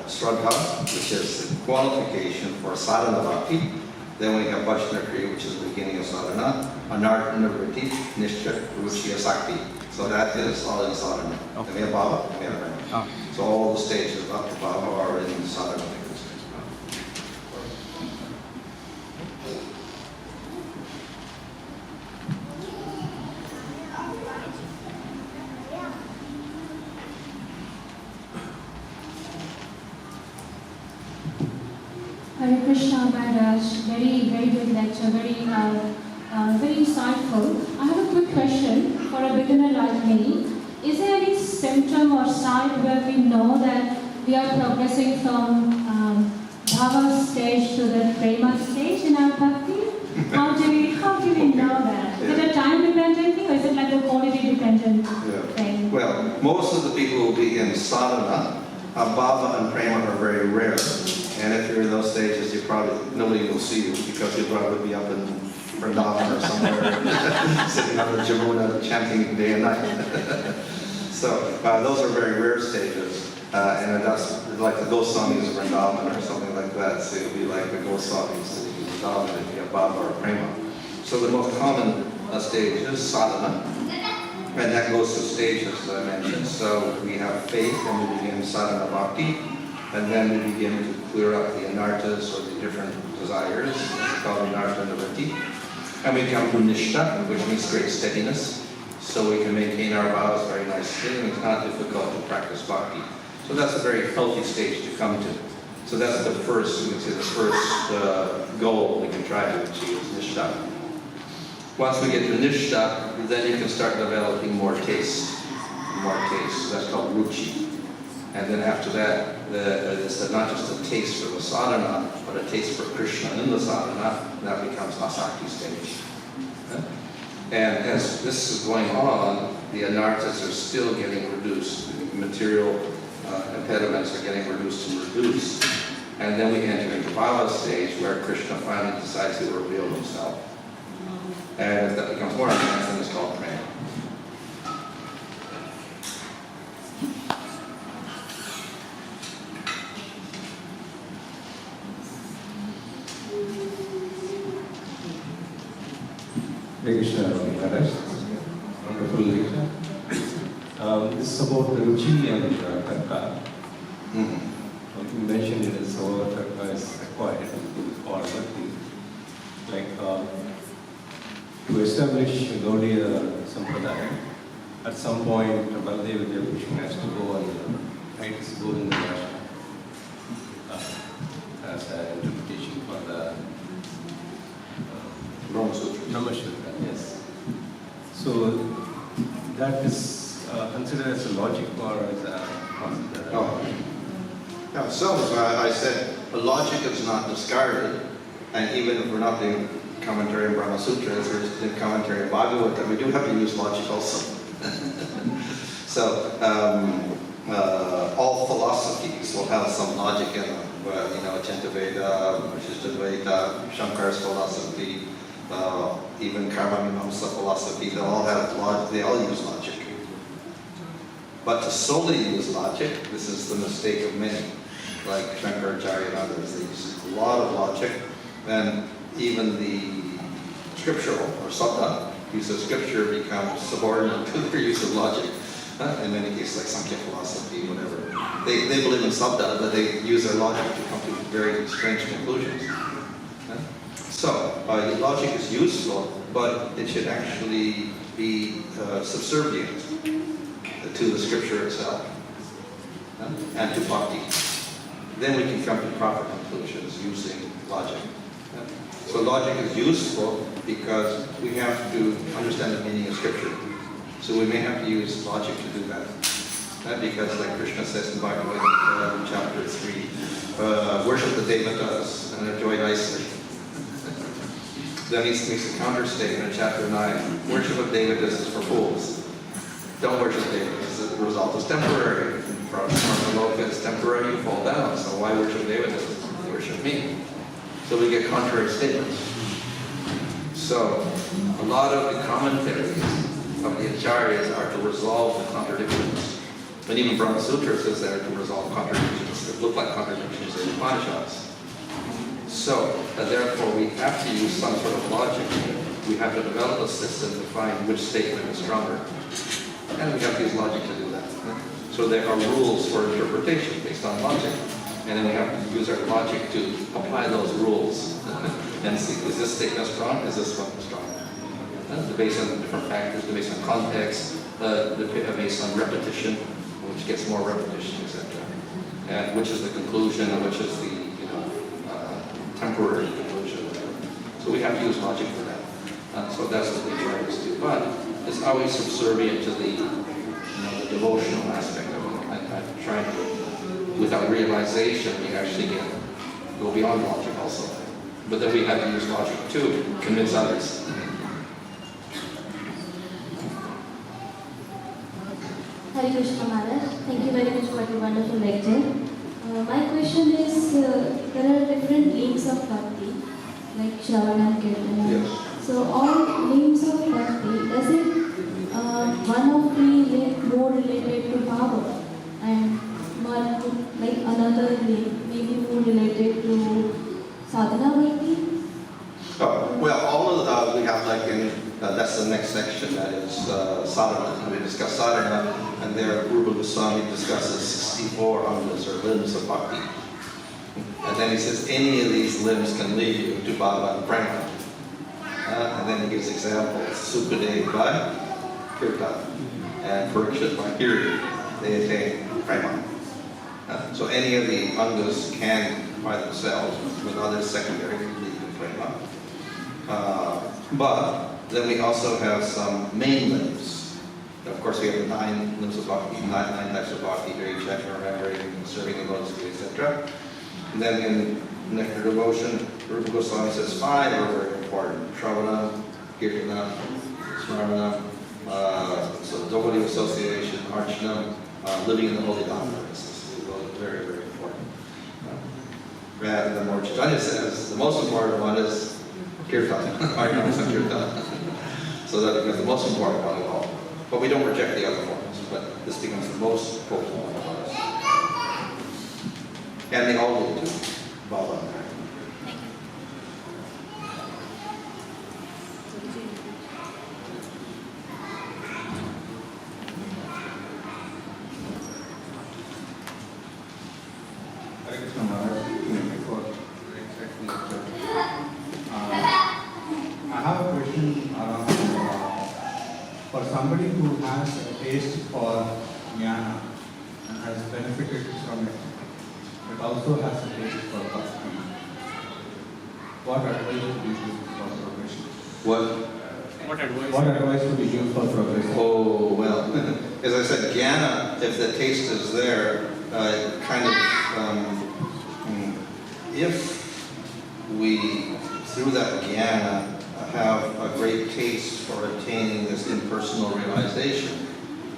Shraddha, which is the qualification for sadhana bhakti. Then we have Vaishnava Kriya, which is the beginning of sadhana. Anarthana vritti, Nishcha, Ruchi, Sakti. So that is all in sadhana. Okay. And we have bhava, and we have prema. Oh. So all the stages up to bhava are in sadhana. Hare Krishna Maharaj, very good lecture, very insightful. I have a quick question for a beginner like me. Is there any symptom or sign where we know that we are progressing from bhava stage to the prema stage in our bhakti? How do we know that? Is it a time-dependent thing, or is it like a quality-dependent thing? Well, most of the people who will be in sadhana, bhava and prema are very rare. And if you're in those stages, nobody will see you, because you'll probably be up in Vrindavan or somewhere, sitting on the Jamuna, chanting day and night. So those are very rare stages. And that's like the Goswamis of Vrindavan or something like that. So it'll be like the Goswamis of Vrindavan if you have bhava or prema. So the most common stage is sadhana. And that goes through stages, as I mentioned. So we have faith, and we begin sadhana bhakti. And then we begin to clear up the anarthas, or the different desires, called anartha nivritti. And we come to nishtha, which means great steadiness. So we can maintain our vows very nicely, and it's not difficult to practice bhakti. So that's a very healthy stage to come to. So that's the first, you can say the first goal we can try to achieve is nishtha. Once we get to nishtha, then you can start developing more taste. So that's called ruchi. And then after that, it's not just a taste for the sadhana, but a taste for Krishna in the sadhana, and that becomes asakti stage. And as this is going on, the anarthas are still getting reduced. The material impediments are getting reduced and reduced. And then we enter into bhava stage where Krishna finally decides to reveal himself. And as that becomes more advanced, then it's called prema. Hare Krishna, Maharaj. Wonderful lecture. This is about the Ruchi and Tarka. You mentioned it as how Tarka is acquired or Bhakti. Like to establish Gaudiya Sampradaya, at some point Baldev Vidyabhushan has to go and write his Govinda Dasha as an interpretation for the Brahma Sutra, yes. So that is considered as a logic or as a concept? Yeah, so I said the logic is not discarded, and even if we're not doing commentary on Brahma Sutras or doing commentary on Bhagavata, we do have to use logic also. So all philosophies will have some logic in them. Chantaveda, Vishishtadvaita, Shankar's philosophy, even Karma Mimamsa philosophy, they all use logic. But to solely use logic, this is the mistake of many, like Shankaracharya and others. They use a lot of logic, and even the scriptural or sabda use of scripture becomes subordinate to their use of logic. In many cases, like Sankhya philosophy, whatever. They believe in sabda, but they use their logic to come to very strange conclusions. So, logic is useful, but it should actually be subservient to the scripture itself and to bhakti. Then we can come to proper conclusions using logic. So logic is useful because we have to understand the meaning of scripture. So we may have to use logic to do that. Because like Krishna says in Bhagavad chapter 3, worship the devatas and enjoy nicely. Then he makes a counter statement in chapter 9, worship of devatas is for fools. Don't worship devatas, the result is temporary. From the loka is temporary, you fall down. So why worship devatas? Worship me. So we get contrary statements. So a lot of the commentaries of the acharyas are to resolve the contradictions. But even Brahma Sutras is there to resolve contradictions that look like contradictions in the Upanishads. So therefore we have to use some sort of logic. We have to develop a system to find which statement is stronger. And we have to use logic to do that. So there are rules for interpretation based on logic. And then we have to use our logic to apply those rules and see, is this statement strong? Is this one strong? Based on different factors, based on context, based on repetition, which gets more repetition, etc. And which is the conclusion and which is the temporary conclusion. So we have to use logic for that. So that's what the acharyas do. But it's always subservient to the devotional aspect of it. I'm trying to, without realization, we actually go beyond logic also. But then we have to use logic to convince others. Hare Krishna Maharaj, thank you very much for the wonderful lecture. My question is, there are different limbs of Bhakti, like Shravana and Kirtana. Yes. So all limbs of Bhakti, is it one of the more related to power and one like another limb maybe more related to sadhana Bhakti? Well, all of we have like in, that's the next section, that is sadhana. We discuss sadhana, and there Rupa Goswami discusses 64 angas or limbs of bhakti. And then he says any of these limbs can lead you to bhava and prema. And then he gives examples, Sukadeva by Kirtan, and Parikshit by Hiri. They attain prema. So any of the angas can, by themselves, with others secondary, lead to prema. But then we also have some main limbs. Of course, we have the 9 limbs of bhakti, 9 types of bhakti, very checking, remembering, serving the Lord's feet, etc. And then in nectar devotion, Rupa Goswami says 5 are very important: Shravana, Kirtana, Smarana, so devotee association, Archana, living in the holy Dhamma. This is very, very important. And the more Chaitanya says, the most important one is Kirtan, Archana and Kirtan. So that becomes the most important one of all. But we don't reject the other forms, but this becomes the most potent one of ours. And they all lead to Baba. Hare Krishna Maharaj, before exactly I have a question around for somebody who has a taste for jnana and has benefited from it, but also has a taste for bhakti. What advice would you give for progression? What advice would you give for progression? Oh, well, as I said, jnana, if the taste is there, if we, through that jnana, have a great taste for attaining this impersonal realization,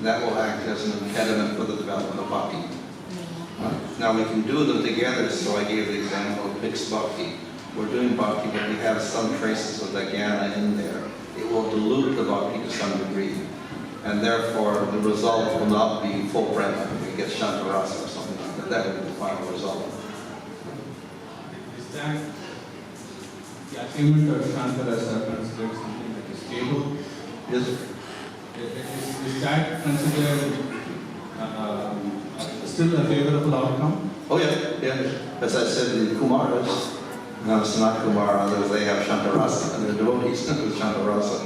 that will act as an impediment for the development of bhakti. Now we can do them together, so I gave the example of mixed bhakti. We're doing bhakti, but we have some traces of the jnana in there. It will dilute the bhakti to some degree, and therefore the result will not be full prema. We get shantarasa or something like that. That would be the final result. Is that the achievement of Shantarasa considered something that is stable? Is that considered still a favorable outcome? Oh yeah. As I said, the Kumaras, Sanat Kumar, others, they have Shantarasa, and they're devotees with Shantarasa.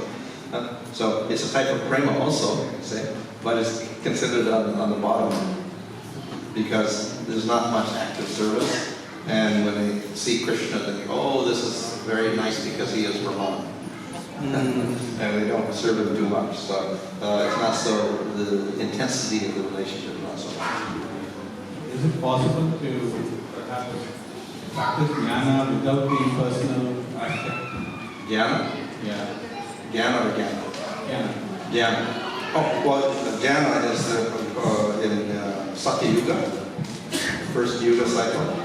So it's a type of prema also, say, but it's considered on the bottom because there's not much active service. And when they see Krishna, they think, oh, this is very nice because he is Brahman. And they don't serve him too much. So it's not so, the intensity of the relationship is not so much. Is it possible to perhaps practice jnana without the personal aspect? Jnana? Yeah. Jnana or Jnana? Jnana. Jnana. Oh, well, Jnana is in Satya Yuga, first Yuga cycle.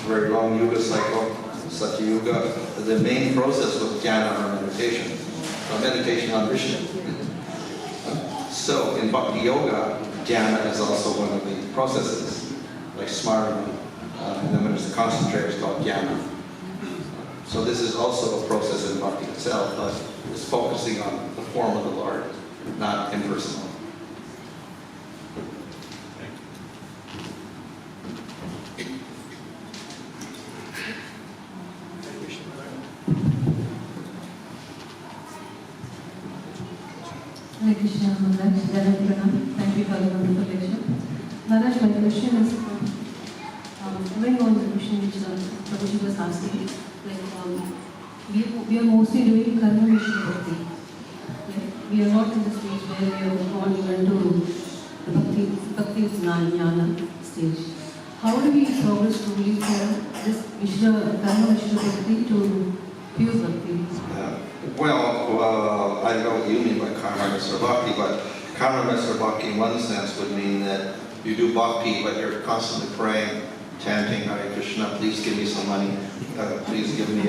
Very long Yuga cycle, Satya Yuga. The main process was jnana or meditation, meditation on Vishnu. So in Bhakti Yoga, jnana is also one of the processes, like smarana, and then when there's the concentrate, it's called jnana. So this is also a process in Bhakti itself, but it's focusing on the form of the Lord, not impersonal. Hare Krishna, Maharaj. Thank you for the wonderful lecture. Maharaj, my question is going on the question which Prabhuji was asking, like we are mostly doing karma mission bhakti. Like we are not in the stage where we are gone even to the bhakti jnana stage. How do we progress truly from this karma mission bhakti to pure bhakti? Well, I don't know what you mean by karma Mr. Bhakti, but karma Mr. Bhakti in one sense would mean that you do bhakti, but you're constantly praying, chanting Hare Krishna, please give me some money, please give me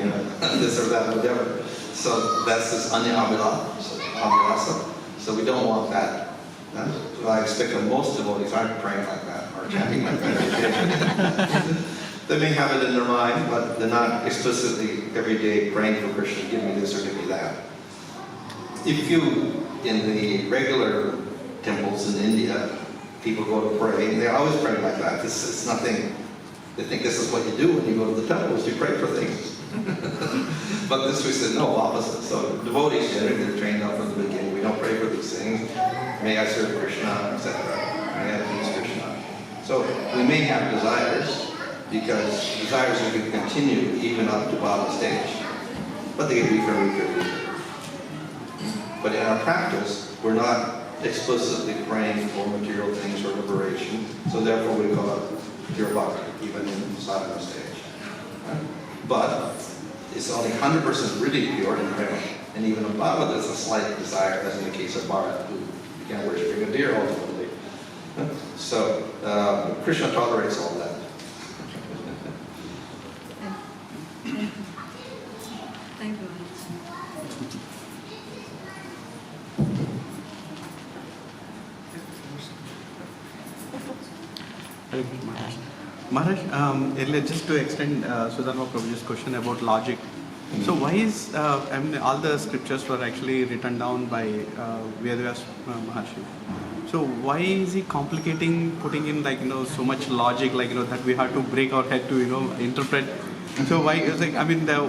this or that, whatever. So that's this abhilasa. So we don't want that. I expect that most devotees aren't praying like that or chanting like that. They may have it in their mind, but they're not explicitly every day praying for Krishna, give me this or give me that. If you, in the regular temples in India, people go to pray, and they always pray like that. It's nothing, they think this is what you do when you go to the temples, you pray for things. But this we said, no, opposite. So devotees generally, they're trained up from the beginning. We don't pray for these things. May I serve Krishna, etc. May I please Krishna. So we may have desires, because desires are going to continue even up to Baba stage. But they get weaker and weaker and weaker. But in our practice, we're not explicitly praying for material things or liberation, so therefore we call it pure bhakti, even in the sadhana stage. Right? But it's only 100% really pure in prema, and even above it there's a slight desire, as in the case of Bharat, who began worshipping a deer ultimately. So Krishna tolerates all that. Thank you. Maharaj, earlier, just to extend Sudharma Prabhuji's question about logic. So why is, all the scriptures were actually written down by Vedavyas Maharshi. So why is he complicating, putting in so much logic, that we have to break our head to, interpret? So why,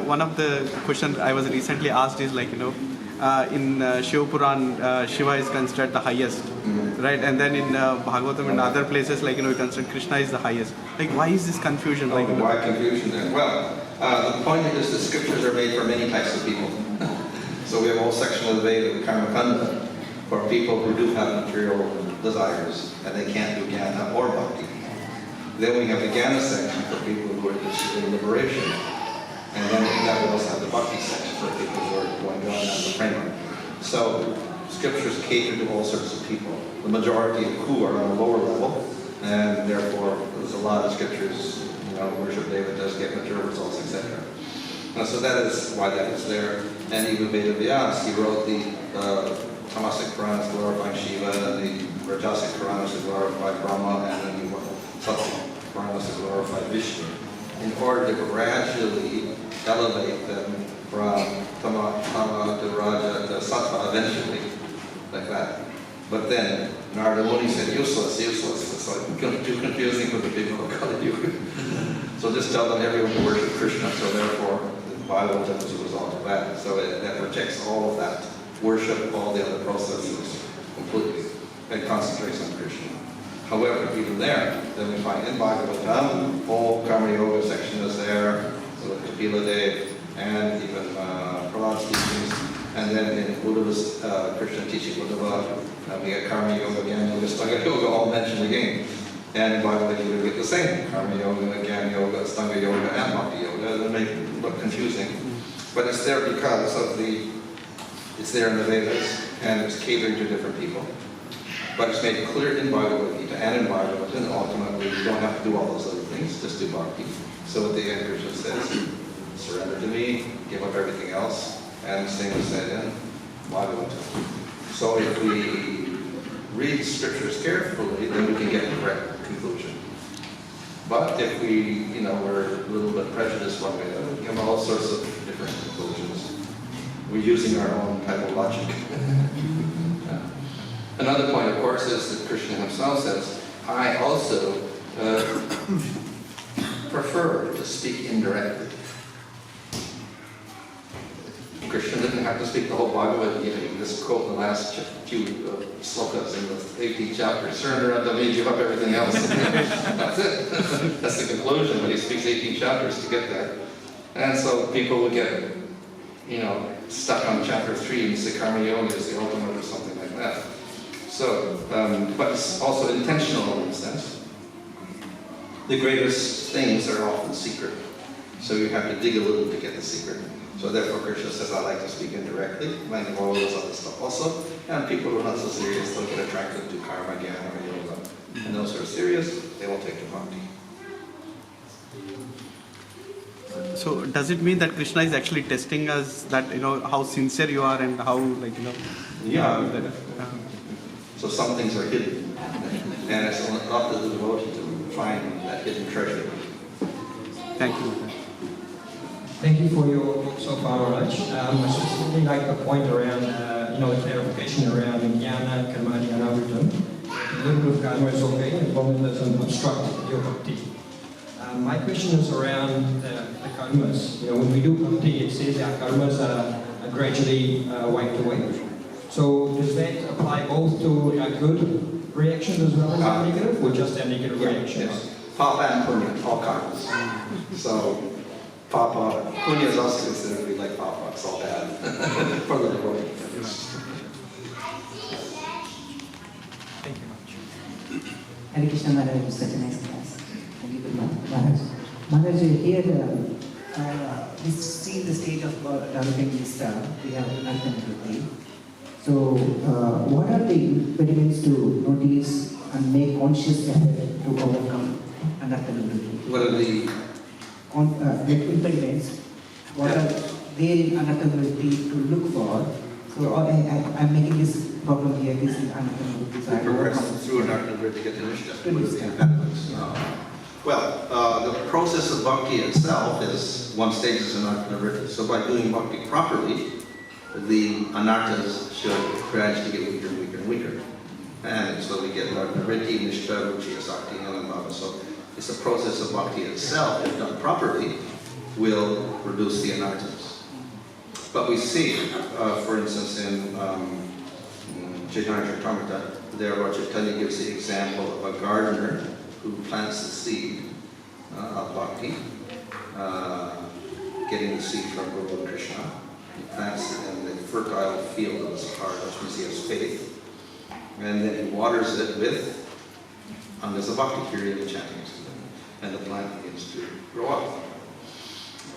one of the questions I was recently asked is in Shiva Puran, Shiva is considered the highest, right? And then in Bhagavatam and other places, we consider Krishna is the highest. Why is this confusion? Why confusion then? Well, the point is that scriptures are made for many types of people. So we have a whole section of the Veda, the Karma Kanda, for people who do have material desires and they can't do Jnana or Bhakti. Then we have the Jnana section for people who are interested in liberation. And then in that we also have the Bhakti section for people who are going beyond that, the prema. So scriptures cater to all sorts of people. The majority of who are on a lower level, and therefore there's a lot of scriptures, worship devatas, get material results, etc. So that is why that is there. And even Vedavyas, he wrote the Tamasic Puranas glorifying Shiva, and the Rajasic Puranas to glorify Brahma, and then the Sattvic Puranas to glorify Vishnu, in order to gradually elevate them from Tama to Raja to Sattva eventually, like that. But then Narada Muni said, useless. It's too confusing for the people of Kali Yuga. So just tell them everyone to worship Krishna, so therefore the Bhagavatam is a result of that. So that rejects all of that worship, all the other processes completely, and concentrates on Krishna. However, even there, then we find in Bhagavatam, whole Karma Yoga section is there, so with Kapila Dev, and even Prahlad's teachings, and then in Uddhava's Krishna teaching Uddhava, we get Karma Yoga, Jnana Yoga, Stanga Yoga, all mentioned again. And in Bhagavad Gita we get the same, Karma Yoga, Jnana Yoga, Stanga Yoga, and Bhakti Yoga. They make it look confusing. But it's there because of it's there in the Vedas, and it's catering to different people. But it's made clear in Bhagavad Gita and in Bhagavatam, and ultimately you don't have to do all those other things, just do Bhakti. So at the end Krishna says, surrender to me, give up everything else, and the same is said in Bhagavatam. So if we read scriptures carefully, then we can get the correct conclusion. But if we're a little bit prejudiced one way, we have all sorts of different conclusions. We're using our own type of logic. Another point, of course, is that Krishna himself says, I also prefer to speak indirectly. Krishna didn't have to speak the whole Bhagavad Gita. You can just quote the last few slokas in the 18th chapter. Surrender unto me, give up everything else. That's it. That's the conclusion, but he speaks 18 chapters to get there. And so people will get, stuck on chapter 3 and say Karma Yoga is the ultimate or something like that. So, but it's also intentional in a sense. The greatest things are often secret. So you have to dig a little to get the secret. So therefore Krishna says, I like to speak indirectly, like all this other stuff also. And people who are not so serious, they'll get attracted to karma, jnana, or yoga. And those who are serious, they will take to bhakti. So does it mean that Krishna is actually testing us that, how sincere you are and how, Yeah. So some things are hidden. And it's up to the devotee to find that hidden treasure. Thank you. Thank you for your talk so far, Maharaj. I specifically like the point around, the clarification around jnana, karma, jnana, amritam. A little bit of karma is okay, as long as it doesn't obstruct your bhakti. My question is around the karmas. When we do bhakti, it says our karmas are gradually wiped away. So does that apply both to our good reactions as well as our negative, or just our negative reactions? Yes. Papa and punya, all karmas. So Papa, punya is also considered to be like Papa, it's all bad for the devotee. Hare Krishna Maharaj was such a nice class. Thank you very much, Maharaj. Maharaj, here we see the stage of developing this, we have uncontrollably. So, what are the impediments to notice and make conscious effort to overcome uncontrollability? What are the impediments? What are there in uncontrollability to look for? So, I'm making this problem here, this is uncontrollability. So I progress through an art to get to Nishta? To Nishta. Well, the process of bhakti itself is one stage is anartha. So by doing bhakti properly, the anarthas should gradually get weaker and weaker and weaker. And so we get anartha-vritti, nishta, ruchi, asakti, and bhava. So it's the process of bhakti itself, if done properly, will reduce the anarthas. But we see, for instance, in Chaitanya Charitamrita, there Lord Chaitanya gives the example of a gardener who plants the seed of bhakti, getting the seed from Guru Krishna. He plants it in the fertile field of his heart, which means he has faith. And then he waters it with, and there's a bhakti period of chanting, and the plant begins to grow up.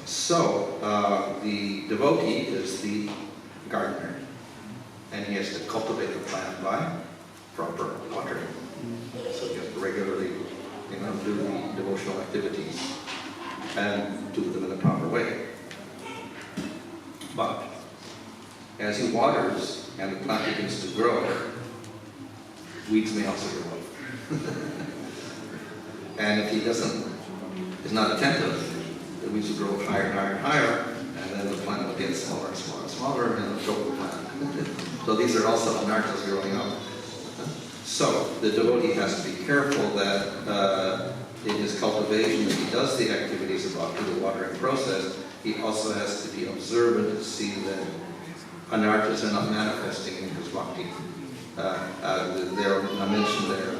So, the devotee is the gardener, and he has to cultivate the plant by proper watering. So he has to regularly, do the devotional activities and do them in the proper way. But as he waters and the plant begins to grow, weeds may also grow up. And if he is not attentive, the weeds will grow higher and higher and higher, and then the plant will get smaller and smaller and smaller, and it'll choke the plant. So these are also anarthas growing up. So the devotee has to be careful that in his cultivation, if he does the activities about the watering process, he also has to be observant to see that anarthas are not manifesting in his bhakti. I mentioned there,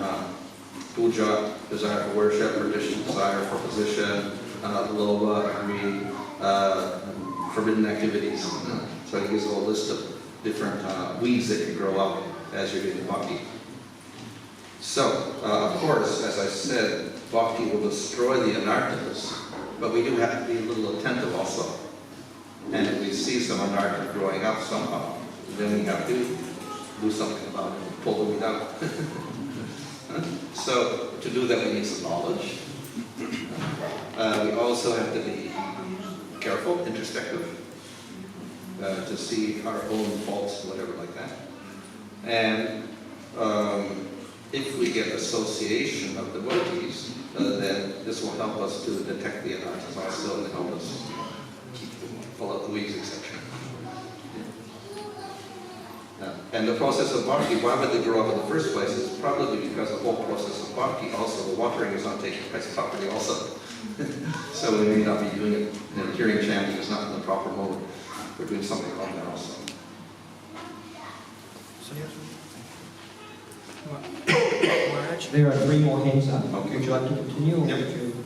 puja, desire for worship, tradition, desire for position, lobha, greed, forbidden activities. So he gives a whole list of different weeds that can grow up as you're doing bhakti. So, of course, as I said, bhakti will destroy the anarthas, but we do have to be a little attentive also. And if we see some anartha growing up somehow, then we have to do something about it, pull the weed out. So, to do that we need some knowledge. We also have to be careful, introspective, to see our own faults, whatever like that. And if we get association of devotees, then this will help us to detect the anarthas also and help us pull out the weeds, etc. And the process of bhakti, why would they grow up in the first place, is probably because the whole process of bhakti, also the watering is not taking place properly also. So we may not be doing it, hearing chanting is not in the proper mode. We're doing something wrong there also. There are 3 more hands up. Okay. Would you like to continue? Or Yep. would you...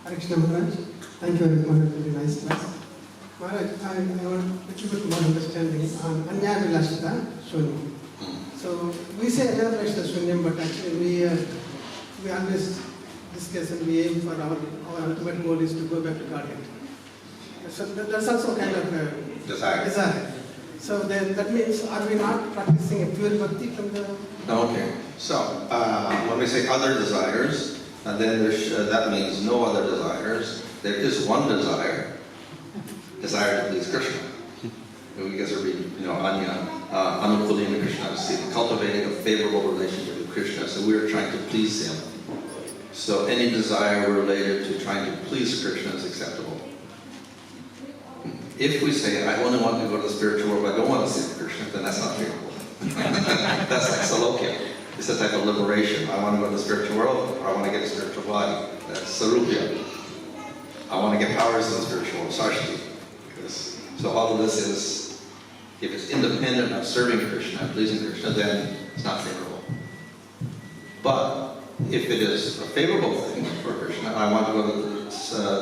Hare Krishna Maharaj, thank you very much for the nice class. Maharaj, I want a little bit more understanding on Anya Vilashita Shunyam. So we say Anya Vilashita Shunyam, but actually we always discuss and we aim for our ultimate goal is to go back to Godhead. So that's also kind of a desire. So then that means, are we not practicing a pure bhakti from the... Okay, so when we say other desires, then that means no other desires. There is one desire to please Krishna. You guys are reading, Anya, Anukulina Krishna, see, cultivating a favorable relationship with Krishna. So we're trying to please him. So any desire related to trying to please Krishna is acceptable. If we say, I only want to go to the spiritual world, but I don't want to see Krishna, then that's not favorable. That's like salokya. It's a type of liberation. I want to go to the spiritual world, or I want to get a spiritual body. That's sarupya. I want to get powers in the spiritual world, sarshti. So all of this is, if it's independent of serving Krishna and pleasing Krishna, then it's not favorable. But if it is a favorable thing for Krishna, I want to go to the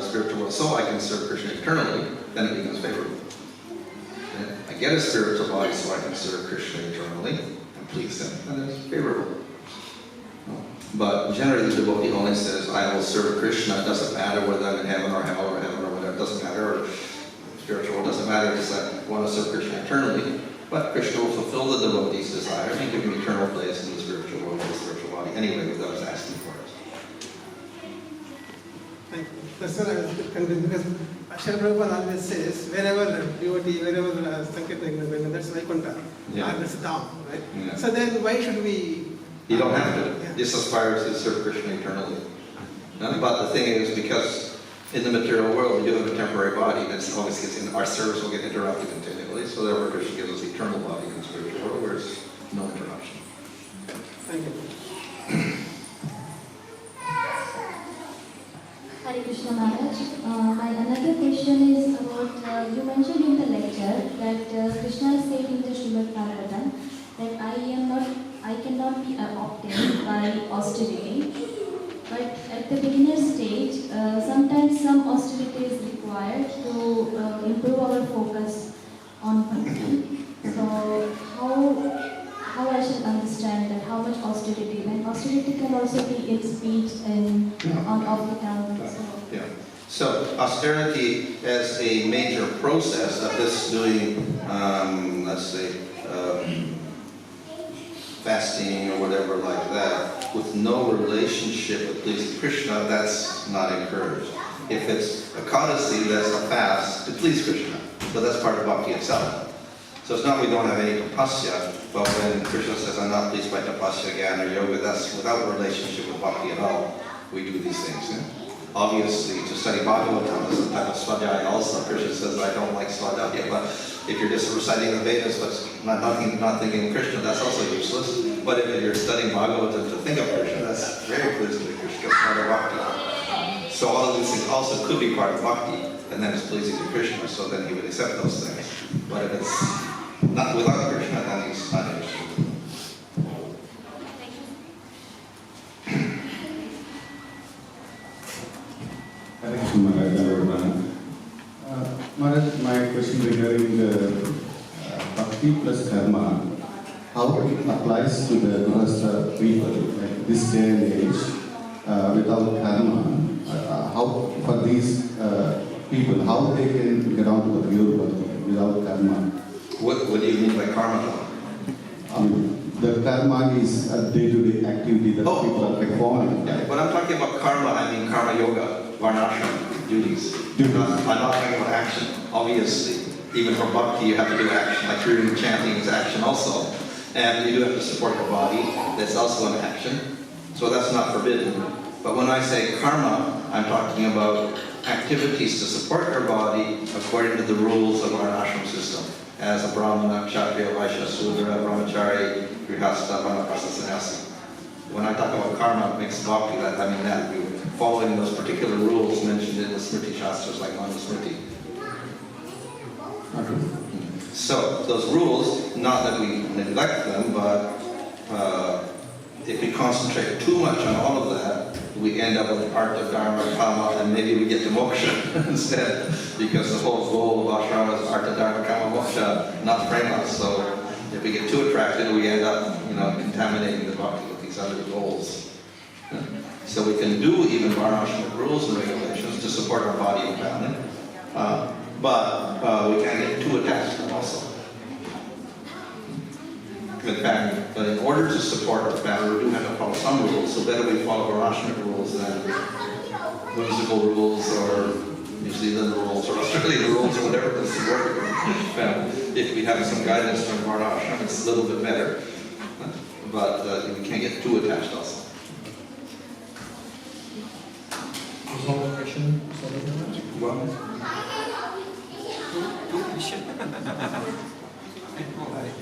spiritual world so I can serve Krishna eternally, then it becomes favorable. I get a spiritual body so I can serve Krishna eternally, and please him, and it's favorable. But generally the devotee only says, I will serve Krishna. It doesn't matter whether I'm in heaven or hell or heaven or whatever. It doesn't matter. Or spiritual, it doesn't matter. It's like I want to serve Krishna eternally. But Krishna will fulfill the devotee's desire and give him eternal place in the spiritual world, in the spiritual body, anyway, without us asking for it. Thank you. That's what I was convinced, because Srila Prabhupada always says, wherever devotee, wherever Sankirtan, that's Vaikuntha, Yeah. that's down, right? Yeah. So then why should we? You don't have to. Yeah. Just aspire to serve Krishna eternally. But the thing is, because in the material world we do have a temporary body, that's always our service will get interrupted continually. So therefore, Krishna gives us eternal body in the spiritual world, where there's no interruption. Thank you. Hare Krishna Maharaj. My another question is about, you mentioned in the lecture that Krishna said in the Srimad Bhagavatam that I cannot be obtained by austerity. But at the beginner stage, sometimes some austerity is required to improve our focus on Bhakti. So how I should understand that, how much austerity, and austerity can also be in speech and on off the tongue. Yeah. So austerity as a major process of this doing, let's say, fasting or whatever like that, with no relationship with pleasing Krishna, that's not encouraged. If it's a codicy, that's a fast to please Krishna. So that's part of bhakti itself. So it's not we don't have any tapasya, but when Krishna says, I'm not pleased by tapasya, jnana, yoga, that's without a relationship with bhakti at all. We do these things. Yeah? Obviously, to study Bhagavatam is a type of svadhyaya also. Krishna says, I don't like svadhyaya, but if you're just reciting the Vedas but not thinking of Krishna, that's also useless. But if you're studying Bhagavatam to think of Krishna, that's very pleasing to Krishna, because part of bhakti. So all of these things also could be part of bhakti, and then it's pleasing to Krishna, so then he would accept those things. But if it's not without Krishna, then he's not interested. Maharaj, my question regarding the bhakti plus karma, how it applies to the Grihastha people, like this day and age, without karma, how for these people, how they can get on to the pure bhakti without karma? What do you mean by karma? The karma is a day-to-day activity that people are performing. Yeah, when I'm talking about karma, I mean karma yoga, varnashram, duties. I'm not talking about action. Obviously, even for bhakti, you have to do action. Like reading and chanting is action also. And you do have to support your body. That's also an action. So that's not forbidden. But when I say karma, I'm talking about activities to support your body according to the rules of our ashram system. As a brahmana, kshatriya, vaishya, sudra, brahmachari, grihastha, vanaprastha, sannyasi. When I talk about karma, mixed bhakti, I mean that. You're following those particular rules mentioned in the Smriti Shastras, like Manu Smriti. So, those rules, not that we neglect them, but if we concentrate too much on all of that, we end up with artha, dharma, kama, and maybe we get to moksha instead, because the whole goal of ashrama is artha, dharma, kama, moksha, not prema. So if we get too attracted, we end up, contaminating the bhakti with these other goals. So we can do even varnashram rules and regulations to support our body and family, but we can't get too attached to them also. In fact, but in order to support our family, we do have to follow some rules. So better we follow Varnashram rules than whimsical rules or New Zealand rules or Australian rules or whatever this is working. If we have some guidance from Varnashram, it's a little bit better. But we can't get too attached also. One more question.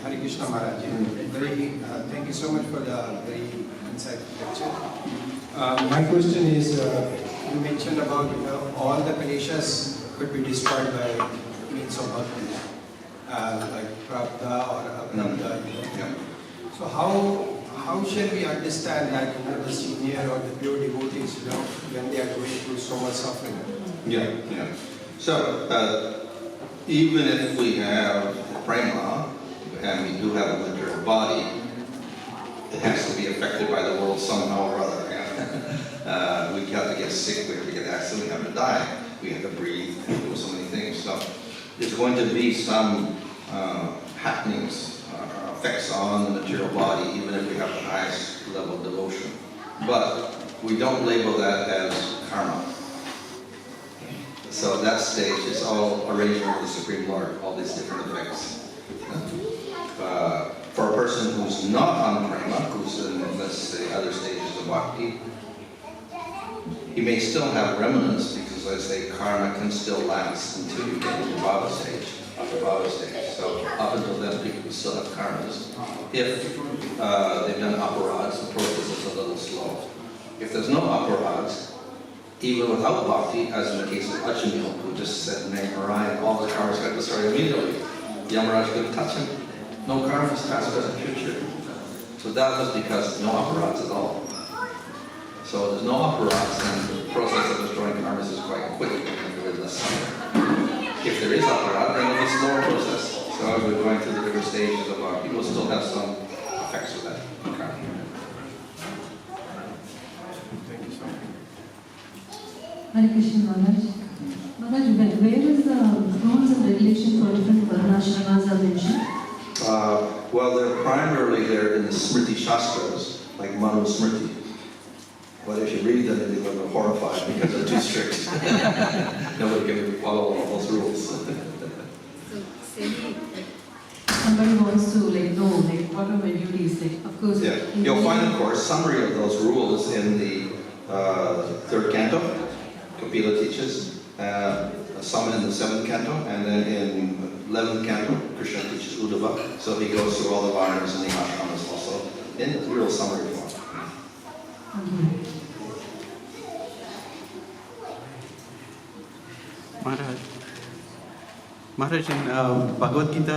Hare Krishna Maharaj. Thank you so much for the very insightful lecture. My question is, you mentioned about all the Kaleshas could be destroyed by means of bhakti, like Prabdha or Aprabdha. So how shall we understand that the senior or the pure devotees, when they are going through so much suffering? Yeah. So even if we have prema, and we do have a material body, it has to be affected by the world somehow or other. We have to get sick, we have to get accident, we have to die, we have to breathe, we have to do so many things. So there's going to be some happenings, effects on the material body, even if we have the highest level of devotion. But we don't label that as karma. So that stage is all arrangement with the Supreme Lord, all these different effects. For a person who's not on prema, who's in, let's say, other stages of bhakti, he may still have remnants, because I say karma can still last until you get to the bhava stage, upper bhava stage. So up until then, people still have karmas. If they've done aparads, the process is a little slow. If there's no aparads, even without bhakti, as in the case of Achanil, who just said name Narayan, all the karmas got destroyed immediately. Yamaraj couldn't touch him. No karmas, past, present, future. So that was because no apparatus at all. So there's no apparatus, and the process of destroying karmas is quite quick when there is less suffering. If there is apparatus, then it'll be a slower process. So as we're going through the different stages of bhakti, we'll still have some effects of that karma. Thank you so much. Hare Krishna, Maharaj. Maharaj, where is the rules and regulations for different varnashramas are mentioned? Well, they're primarily there in the Smriti Shastras, like Manu Smriti. But if you read them, you're going to be horrified because they're too strict. Nobody can follow all those rules. Somebody wants to know what are my duties, of course. Yeah, you'll find, of course, summary of those rules in the 3rd canto. Kapila teaches. Some in the 7th canto, and then in 11th canto, Krishna teaches Uddhava. So he goes through all the varnas and the ashramas also in real summary form. Maharaj, in Bhagavad Gita,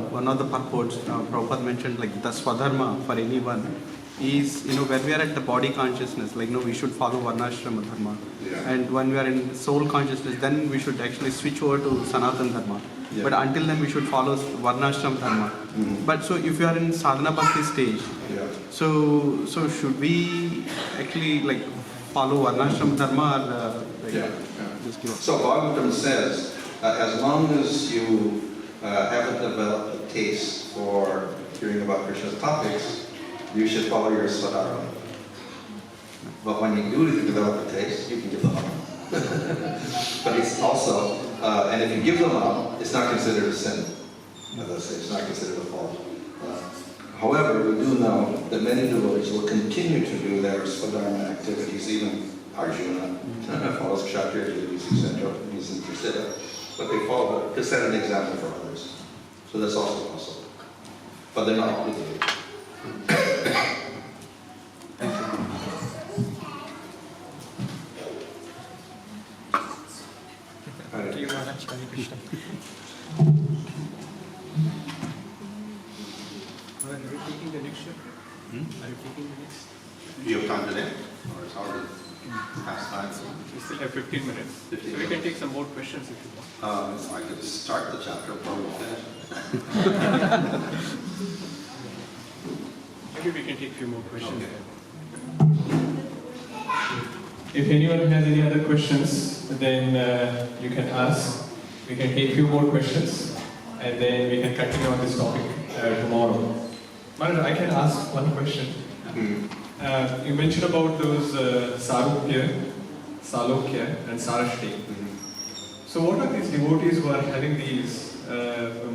one of the purports, Prabhupada mentioned the swadharma for anyone is, when we are at the body consciousness, we should follow varnashrama dharma. Yeah. And when we are in soul consciousness, then we should actually switch over to Sanatana dharma. Yeah. But until then, we should follow varnashram dharma. Mm-hmm. But so if you are in sadhana bhakti stage, Yeah. so should we actually follow varnashram dharma or Yeah. just give up? So Bhagavatam says, as long as you haven't developed a taste for hearing about Krishna's topics, you should follow your swadharma. But when you do develop a taste, you can give them up. But it's also, and if you give them up, it's not considered a sin. As I say, it's not considered a fault. However, we do know that many devotees will continue to do their swadharma activities, even Arjuna follows kshatriya duties, etc. He's interested. But they follow to set an example for others. So that's also possible. But they're not obligated. Thank you, Maharaj. Hare Krishna. Are you taking the next step? Are you taking the next? Do you have time today? Or it's already past time? We still have 15 minutes. 15 So we can take some more questions if you want. I could start the chapter, probably finish. Maybe we can take a few more questions. Okay. If anyone has any other questions, then you can ask. We can take a few more questions and then we can continue on this topic tomorrow. Maharaj, I can ask one question. You mentioned about those Sarukya, Salokya and Sarashti. So what are these devotees who are having these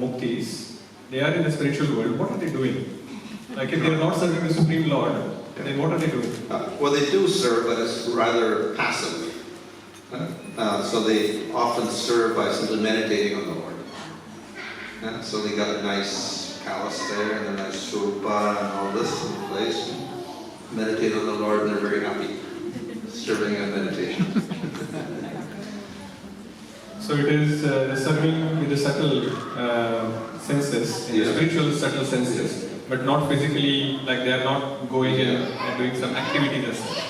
muktis? They are in the spiritual world. What are they doing? Like if they are not serving the Supreme Lord, then what are they doing? Well, they do serve, but it's rather passive. So they often serve by simply meditating on the Lord. So they got a nice palace there and a nice surupa and all this in the place. Meditate on the Lord and they're very happy serving and meditation. So it is serving with the subtle senses, in the spiritual subtle senses, but not physically, like they are not going and doing some activities as such.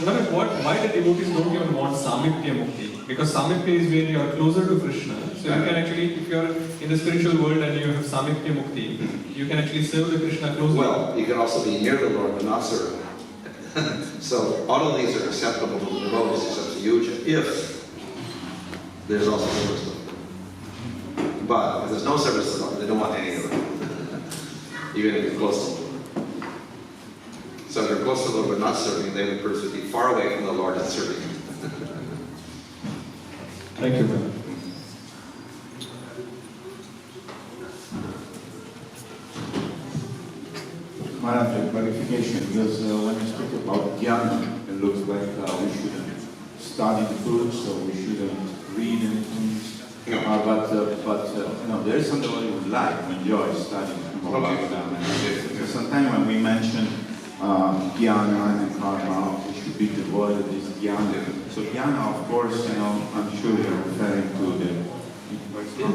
Maharaj, why the devotees don't even want Samipya Mukti? Because Samipya is where you are closer to Krishna. So you can actually, if you are in the spiritual world and you have Samipya Mukti, you can actually serve the Krishna closer. Well, you can also be near the Lord but not serve Him. So all of these are acceptable to the devotees except to Yuja, if there's also service to them. But if there's no service to them, they don't want any of it. Even if you're close to the Lord. So if you're close to the Lord but not serving, they would person be far away from the Lord and serving Him. Thank you. Maharaj, a clarification, because when you speak about jnana, it looks like we shouldn't study the books, so we shouldn't read anything. No. But you know, there is something that we would like to enjoy studying about jnana. So sometimes when we mention jnana and karma, we should be devoid of this jnana. So jnana, of course, you know, I'm sure you're referring to the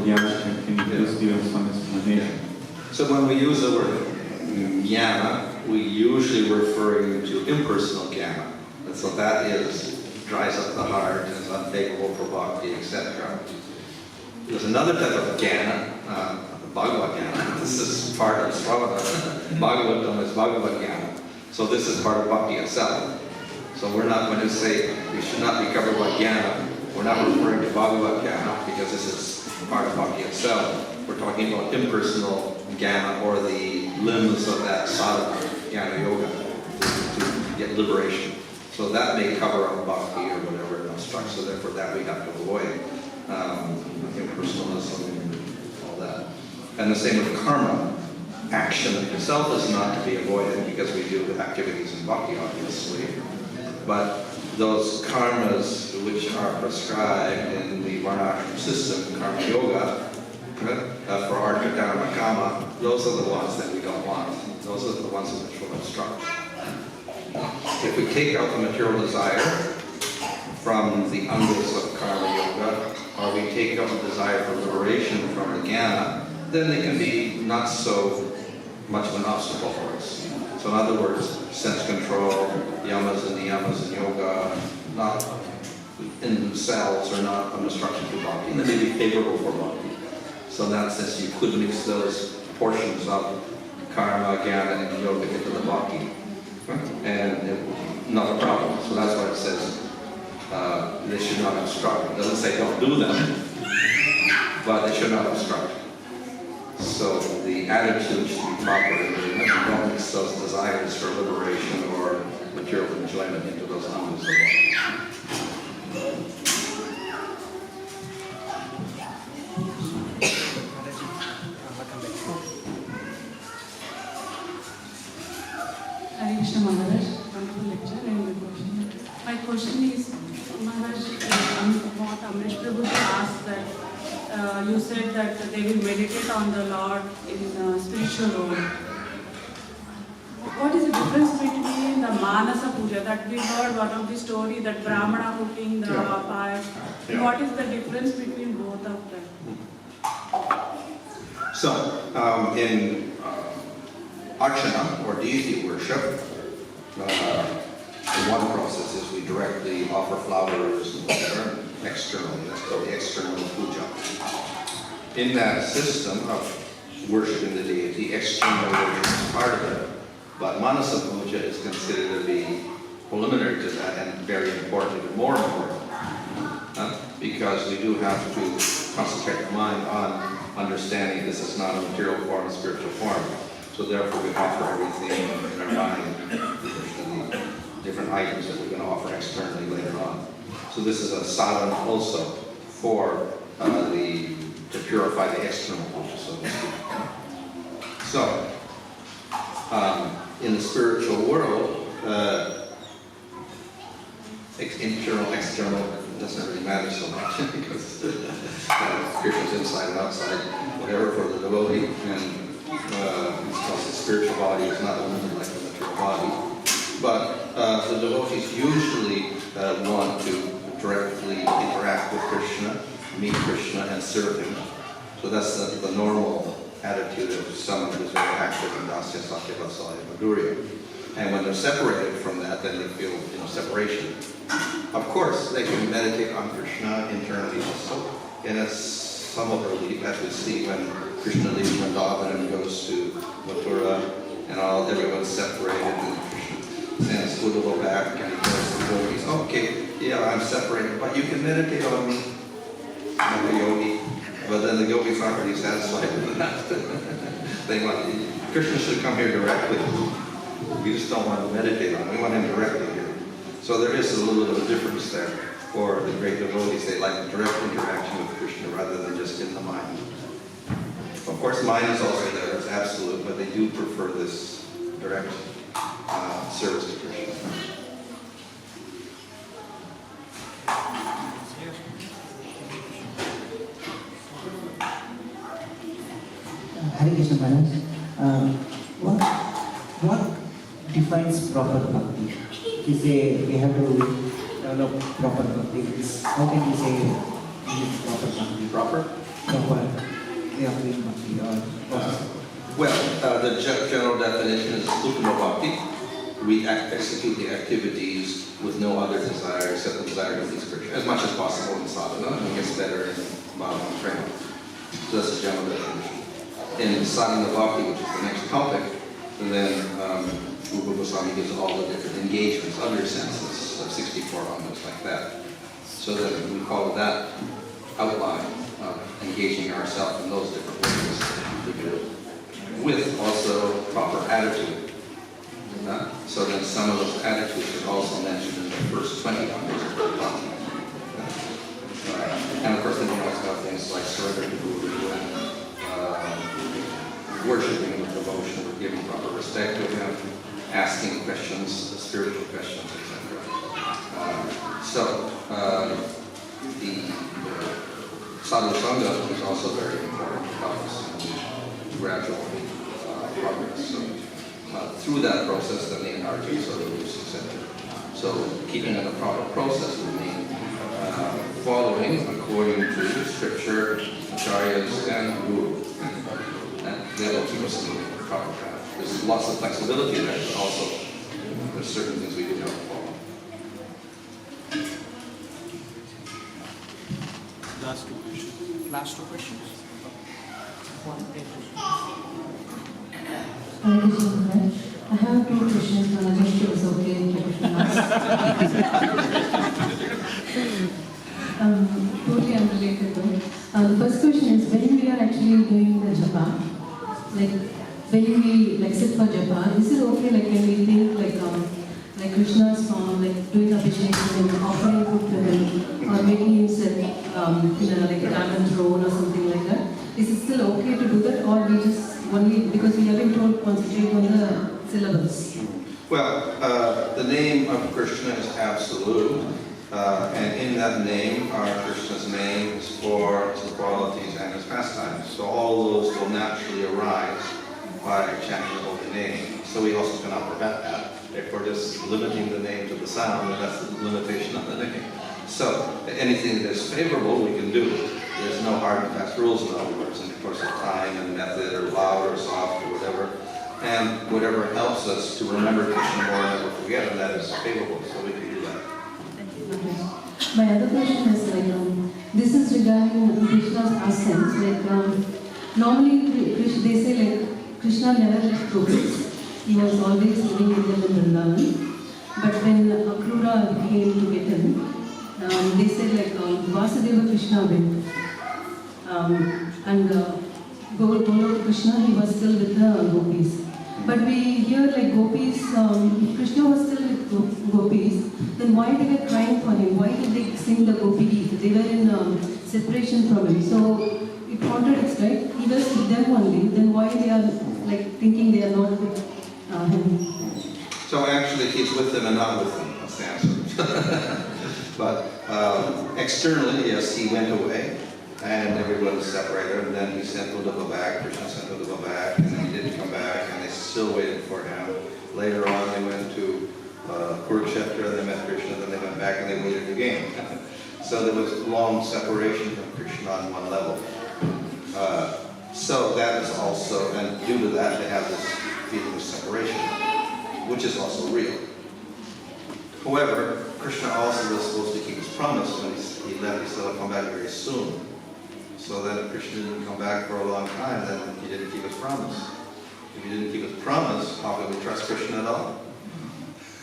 jnana. Can you please give us some explanation? So when we use the word jnana, we usually referring to impersonal jnana. And so that dries up the heart and is unfavorable for bhakti, etc. There's another type of jnana, Bhagavad jnana. This is part of Sravana. Bhagavatam is Bhagavad jnana. So this is part of bhakti itself. So we're not going to say we should not be covered by jnana. We're not referring to Bhagavad jnana because this is part of bhakti itself. We're talking about impersonal jnana, or the limbs of that sadhana, jnana yoga, to get liberation. So that may cover up bhakti or whatever it obstructs. So therefore that we have to avoid. Impersonalism and all that. And the same with karma. Action itself is not to be avoided because we do the activities in bhakti, obviously. But those karmas which are prescribed in the varnashram system, karma yoga, for artha, dharma, kama, those are the ones that we don't want. Those are the ones which will obstruct. If we take out the material desire from the angas of karma yoga, or we take out the desire for liberation from the jnana, then they can be not so much of an obstacle for us. So in other words, sense control, yamas and niyamas in yoga, not in themselves are not an obstruction to bhakti, and they may be favorable for bhakti. So in that sense, you could mix those portions of karma, jnana, and yoga into the bhakti, and not a problem. So that's why it says they should not obstruct. It doesn't say don't do them, but they should not obstruct. So the attitude should be proper. Don't mix those desires for liberation or material enjoyment into those angas of bhakti. Hare Krishna Maharaj, wonderful lecture and good question. My question is, Maharaj, what Amrish Prabhu asked that you said that they will meditate on the Lord in spiritual world. What is the difference between the Manasa Puja that we heard one of the story that Brahmana cooking the fire? Yeah. What is the difference between both of them? So in Archana, or deity worship, one process is we directly offer flowers and whatever, externally. That's called the external puja. In that system of worshiping the deity, external worship is part of it. But Manasa Puja is considered to be preliminary to that and very important, even more important. Because we do have to concentrate the mind on understanding this is not a material form, a spiritual form. So therefore we offer everything in our mind, the different items that we're going to offer externally later on. So this is a sadhana also for to purify the external puja, so to speak. So, in the spiritual world, internal, external, doesn't really matter so much because Krishna's inside and outside, whatever for the devotee, and because the spiritual body is not limited like the material body. But the devotees usually want to directly interact with Krishna, meet Krishna, and serve him. So that's the normal attitude of someone who's very active in Dasya, Sakya, Vatsalya, Madhurya. And when they're separated from that, that, then they feel separation. Of course, they can meditate on Krishna internally also, and it's somewhat relief, as we see when Krishna leaves Vrindavan and goes to Mathura, and everyone's separated, and Krishna sends Uddhava back, and he tells the yogis, okay, yeah, I'm separated, but you can meditate on me, I'm a yogi. But then the yogis aren't really satisfied with that. They want, Krishna should come here directly. We just don't want to meditate on him, we want him directly here. So there is a little bit of a difference there. For the great devotees, they like the direct interaction with Krishna rather than just in the mind. Of course, mind is also there, it's absolute, but they do prefer this direct service to Krishna. Hare Krishna Maharaj, what defines proper bhakti? You say we have to develop proper bhakti. How can you say this is proper bhakti? Proper way of doing bhakti or the general definition is uttama bhakti. We execute the activities with no other desire except the desire to please Krishna, as much as possible in sadhana, and it gets better in bhava and prema. So that's the general definition. In sadhana bhakti, which is the next topic, and then Rupa Goswami gives all the different engagements, other senses, 64 almost like that. So that we follow that outline of engaging ourselves in those different ways, with also proper attitude. So then some of those attitudes are also mentioned in the first 20 numbers of the Bhakti. And of course then you also have things like surrender to Guru and worshipping with devotion, or giving proper respect to him, asking questions, spiritual questions, etc. The sadhu sangha is also very important to us in gradual progress. So through that process, then the energy is loose, etc. So keeping in the proper process would mean following according to scripture, acharyas, and guru. That'll keep us in the proper path. There's lots of flexibility there, but also there's certain things we do have to follow. Last two questions. Last two questions. I have two questions. Just it was okay. Totally unrelated though. The first question is, when we are actually doing the japa, like when we sit for japa, is it okay when we think like Krishna's form, like doing abhishek and offering food to him, or making him sit like a diamond throne or something like that? Is it still okay to do that, or we just only, because we have been told concentrate on the syllables? Well, the name of Krishna is absolute, and in that name, Krishna's name is for his qualities and his pastimes. So all those will naturally arise by chanting the holy name. So we also cannot prevent that. If we're just limiting the name to the sound, then that's the limitation of the name. So anything that is favorable, we can do. There's no hard and fast rules, in other words, in terms of time and method, or loud or soft or whatever. And whatever helps us to remember Krishna more and never forget, and that is favorable, so we can do that. My other question is this is regarding Krishna's essence. Normally they say Krishna never left gopis. He was always living with them in Vrindavan. But when Akrura came to get him, they said Vasudeva Krishna went. And Goloka Krishna, he was still with the gopis. But we hear gopis, if Krishna was still with gopis, then why they were crying for him? Why did they sing the gopi Geet? They were in separation from him. So it contradicts, right? He was with them only, then why they are thinking they are not with him? So actually he's with them and not with them, that's the answer. But externally, yes, he went away, and everyone was separated, and then he sent Uddhava back, Krishna sent Uddhava back, and then he didn't come back, and they still waited for him. Later on, they went to Kurukshetra, they met Krishna, then they went back and they waited again. So there was long separation from Krishna on one level. So that is also, and due to that, they have this feeling of separation, which is also real. However, Krishna also was supposed to keep his promise when he left. He said, I'll come back very soon. So then if Krishna didn't come back for a long time, then he didn't keep his promise. If he didn't keep his promise, how can we trust Krishna at all?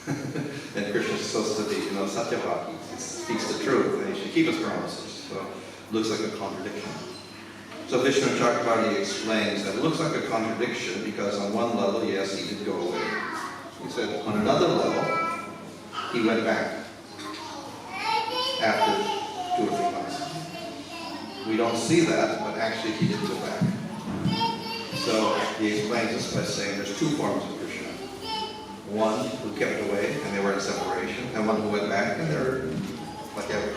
And Krishna is supposed to be, Satyavaki. He speaks the truth, and he should keep his promises. So it looks like a contradiction. So Vishnu Chakravarti explains that it looks like a contradiction because on one level, yes, he did go away. He said on another level, he went back after 2 or 3 months. We don't see that, but actually he did go back. So he explains this by saying there's 2 forms of Krishna. One who kept away and they were in separation, and one who went back and they're like ever.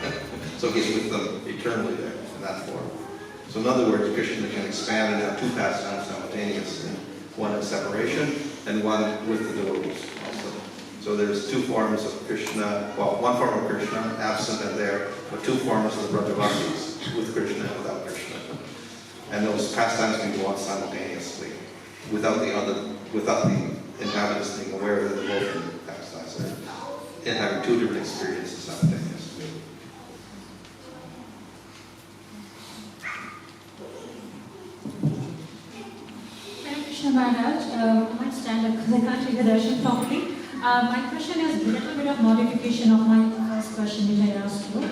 So he's with them eternally there in that form. So in other words, Krishna can expand and have 2 pastimes simultaneously. One in separation and one with the devotees also. So there's 2 forms of Krishna, well, 1 form of Krishna, absent and there, but 2 forms of the Brajavasis, with Krishna and without Krishna. And those pastimes can go on simultaneously, without the inhabitants being aware that the both pastimes are, and having 2 different experiences simultaneously. Krishna Maharaj, I might stand up because I can't take the darshan properly. My question is a little bit of modification of my first question which I asked you.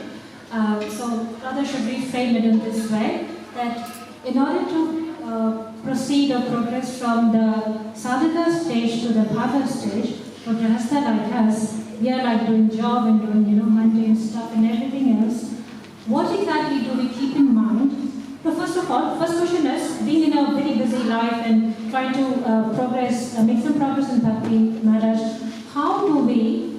So rather should we frame it in this way, that in order to proceed or progress from the sadhaka stage to the bhava stage, for grahastha like us, we are like doing job and doing mundane stuff and everything else. What exactly do we keep in mind? So first of all, first question is, being in a very busy life and trying to make some progress in Bhakti, Maharaj, how do we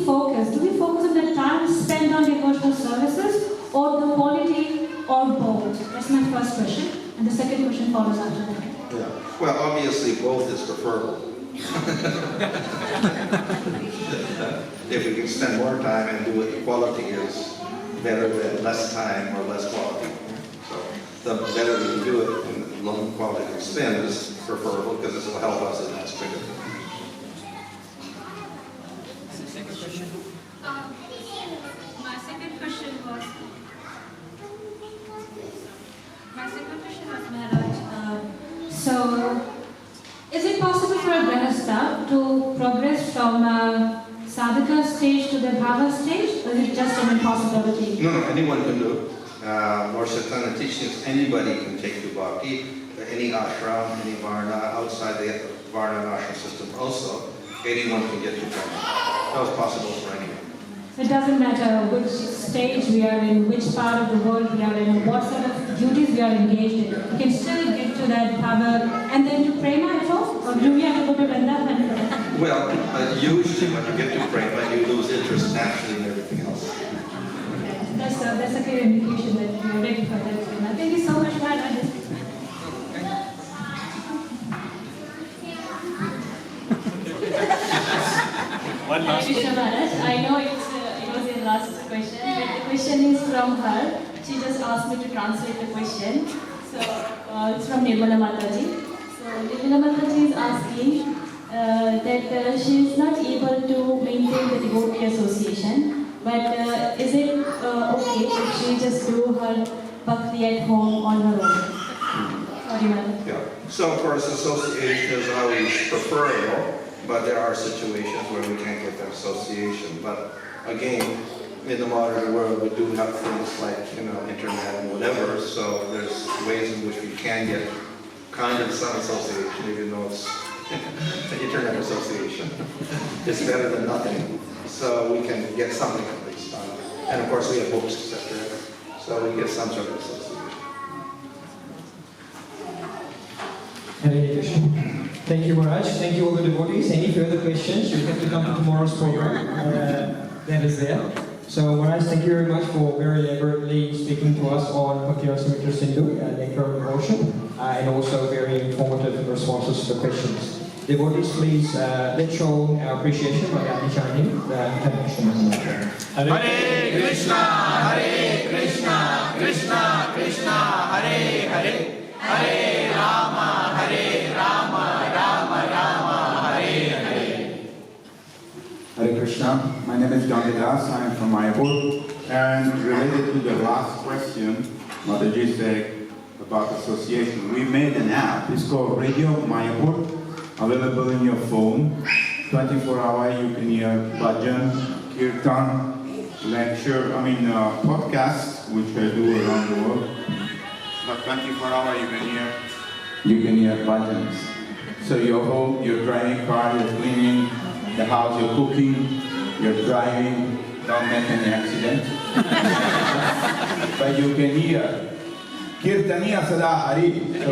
focus? Do we focus on the time spent on devotional services or the quality or both? That's my first question. And the second question follows after that. Yeah. Well, obviously both is preferable. If we can spend more time and do it, quality is better than less time or less quality. The better we can do it and low quality we spend is preferable because this will help us in that aspect of it. My second question was, Maharaj, so is it possible for a grahastha to progress from sadhaka stage to the bhava stage, or is it just an impossibility? No, anyone can do it. Lord Chaitanya teaches anybody can take to bhakti, any ashram, any varna, outside the varna and ashram system also, anyone can get to Brahma. That was possible for anyone. So it doesn't matter which stage we are in, which part of the world we are in, what sort of duties we are engaged in. We can still get to that bhava and then to prema at all? Or do we have to go to Vrindavan? Well, usually when you get to prema, you lose interest naturally in everything else. That's a clear indication that we are ready for that. Thank you so much, Maharaj. One last Krishna Maharaj, I know it was your last question, but the question is from her. She just asked me to translate the question. So it's from Nirmala Mataji. So Nirmala Mataji is asking that she is not able to maintain the devotee association. But is it okay if she just do her bhakti at home on her own? Sorry, madam. Yeah. So of course association is always preferable, but there are situations where we can't get that association. But again, in the modern world we do have things like internet and whatever, so there's ways in which we can get kind of some association, even though it's an internet association. It's better than nothing. So we can get something at least on it. And of course we have books, etc. So we get some sort of association. Hare Krishna. Thank you, Maharaj. Thank you all the devotees. Any further questions, you have to come to tomorrow's program. That is there. So Maharaj, thank you very much for very elaborately speaking to us on Bhakti Rasamrita Sindhu and Nectar of Devotion, and also very informative responses to the questions. Devotees, please let's show our appreciation by chanting the Hare Krishna. Hare Krishna, Hare Krishna, Krishna Krishna, Hare Hare, Hare Rama, Rama Rama, Hare Hare. Hare Krishna. My name is Gangadas. I am from Mayapur. And related to the last question, Mataji said about association. We made an app. It's called Radio Mayapur, available in your phone. 24 hours you can hear bhajan, kirtan, lecture, podcasts, which I do around the world. But 24 hours you can hear bhajans. So you're home, you're driving car, you're cleaning the house, you're cooking, you're driving, don't make any accident. But you can hear Kirtaniya Sada Hari. So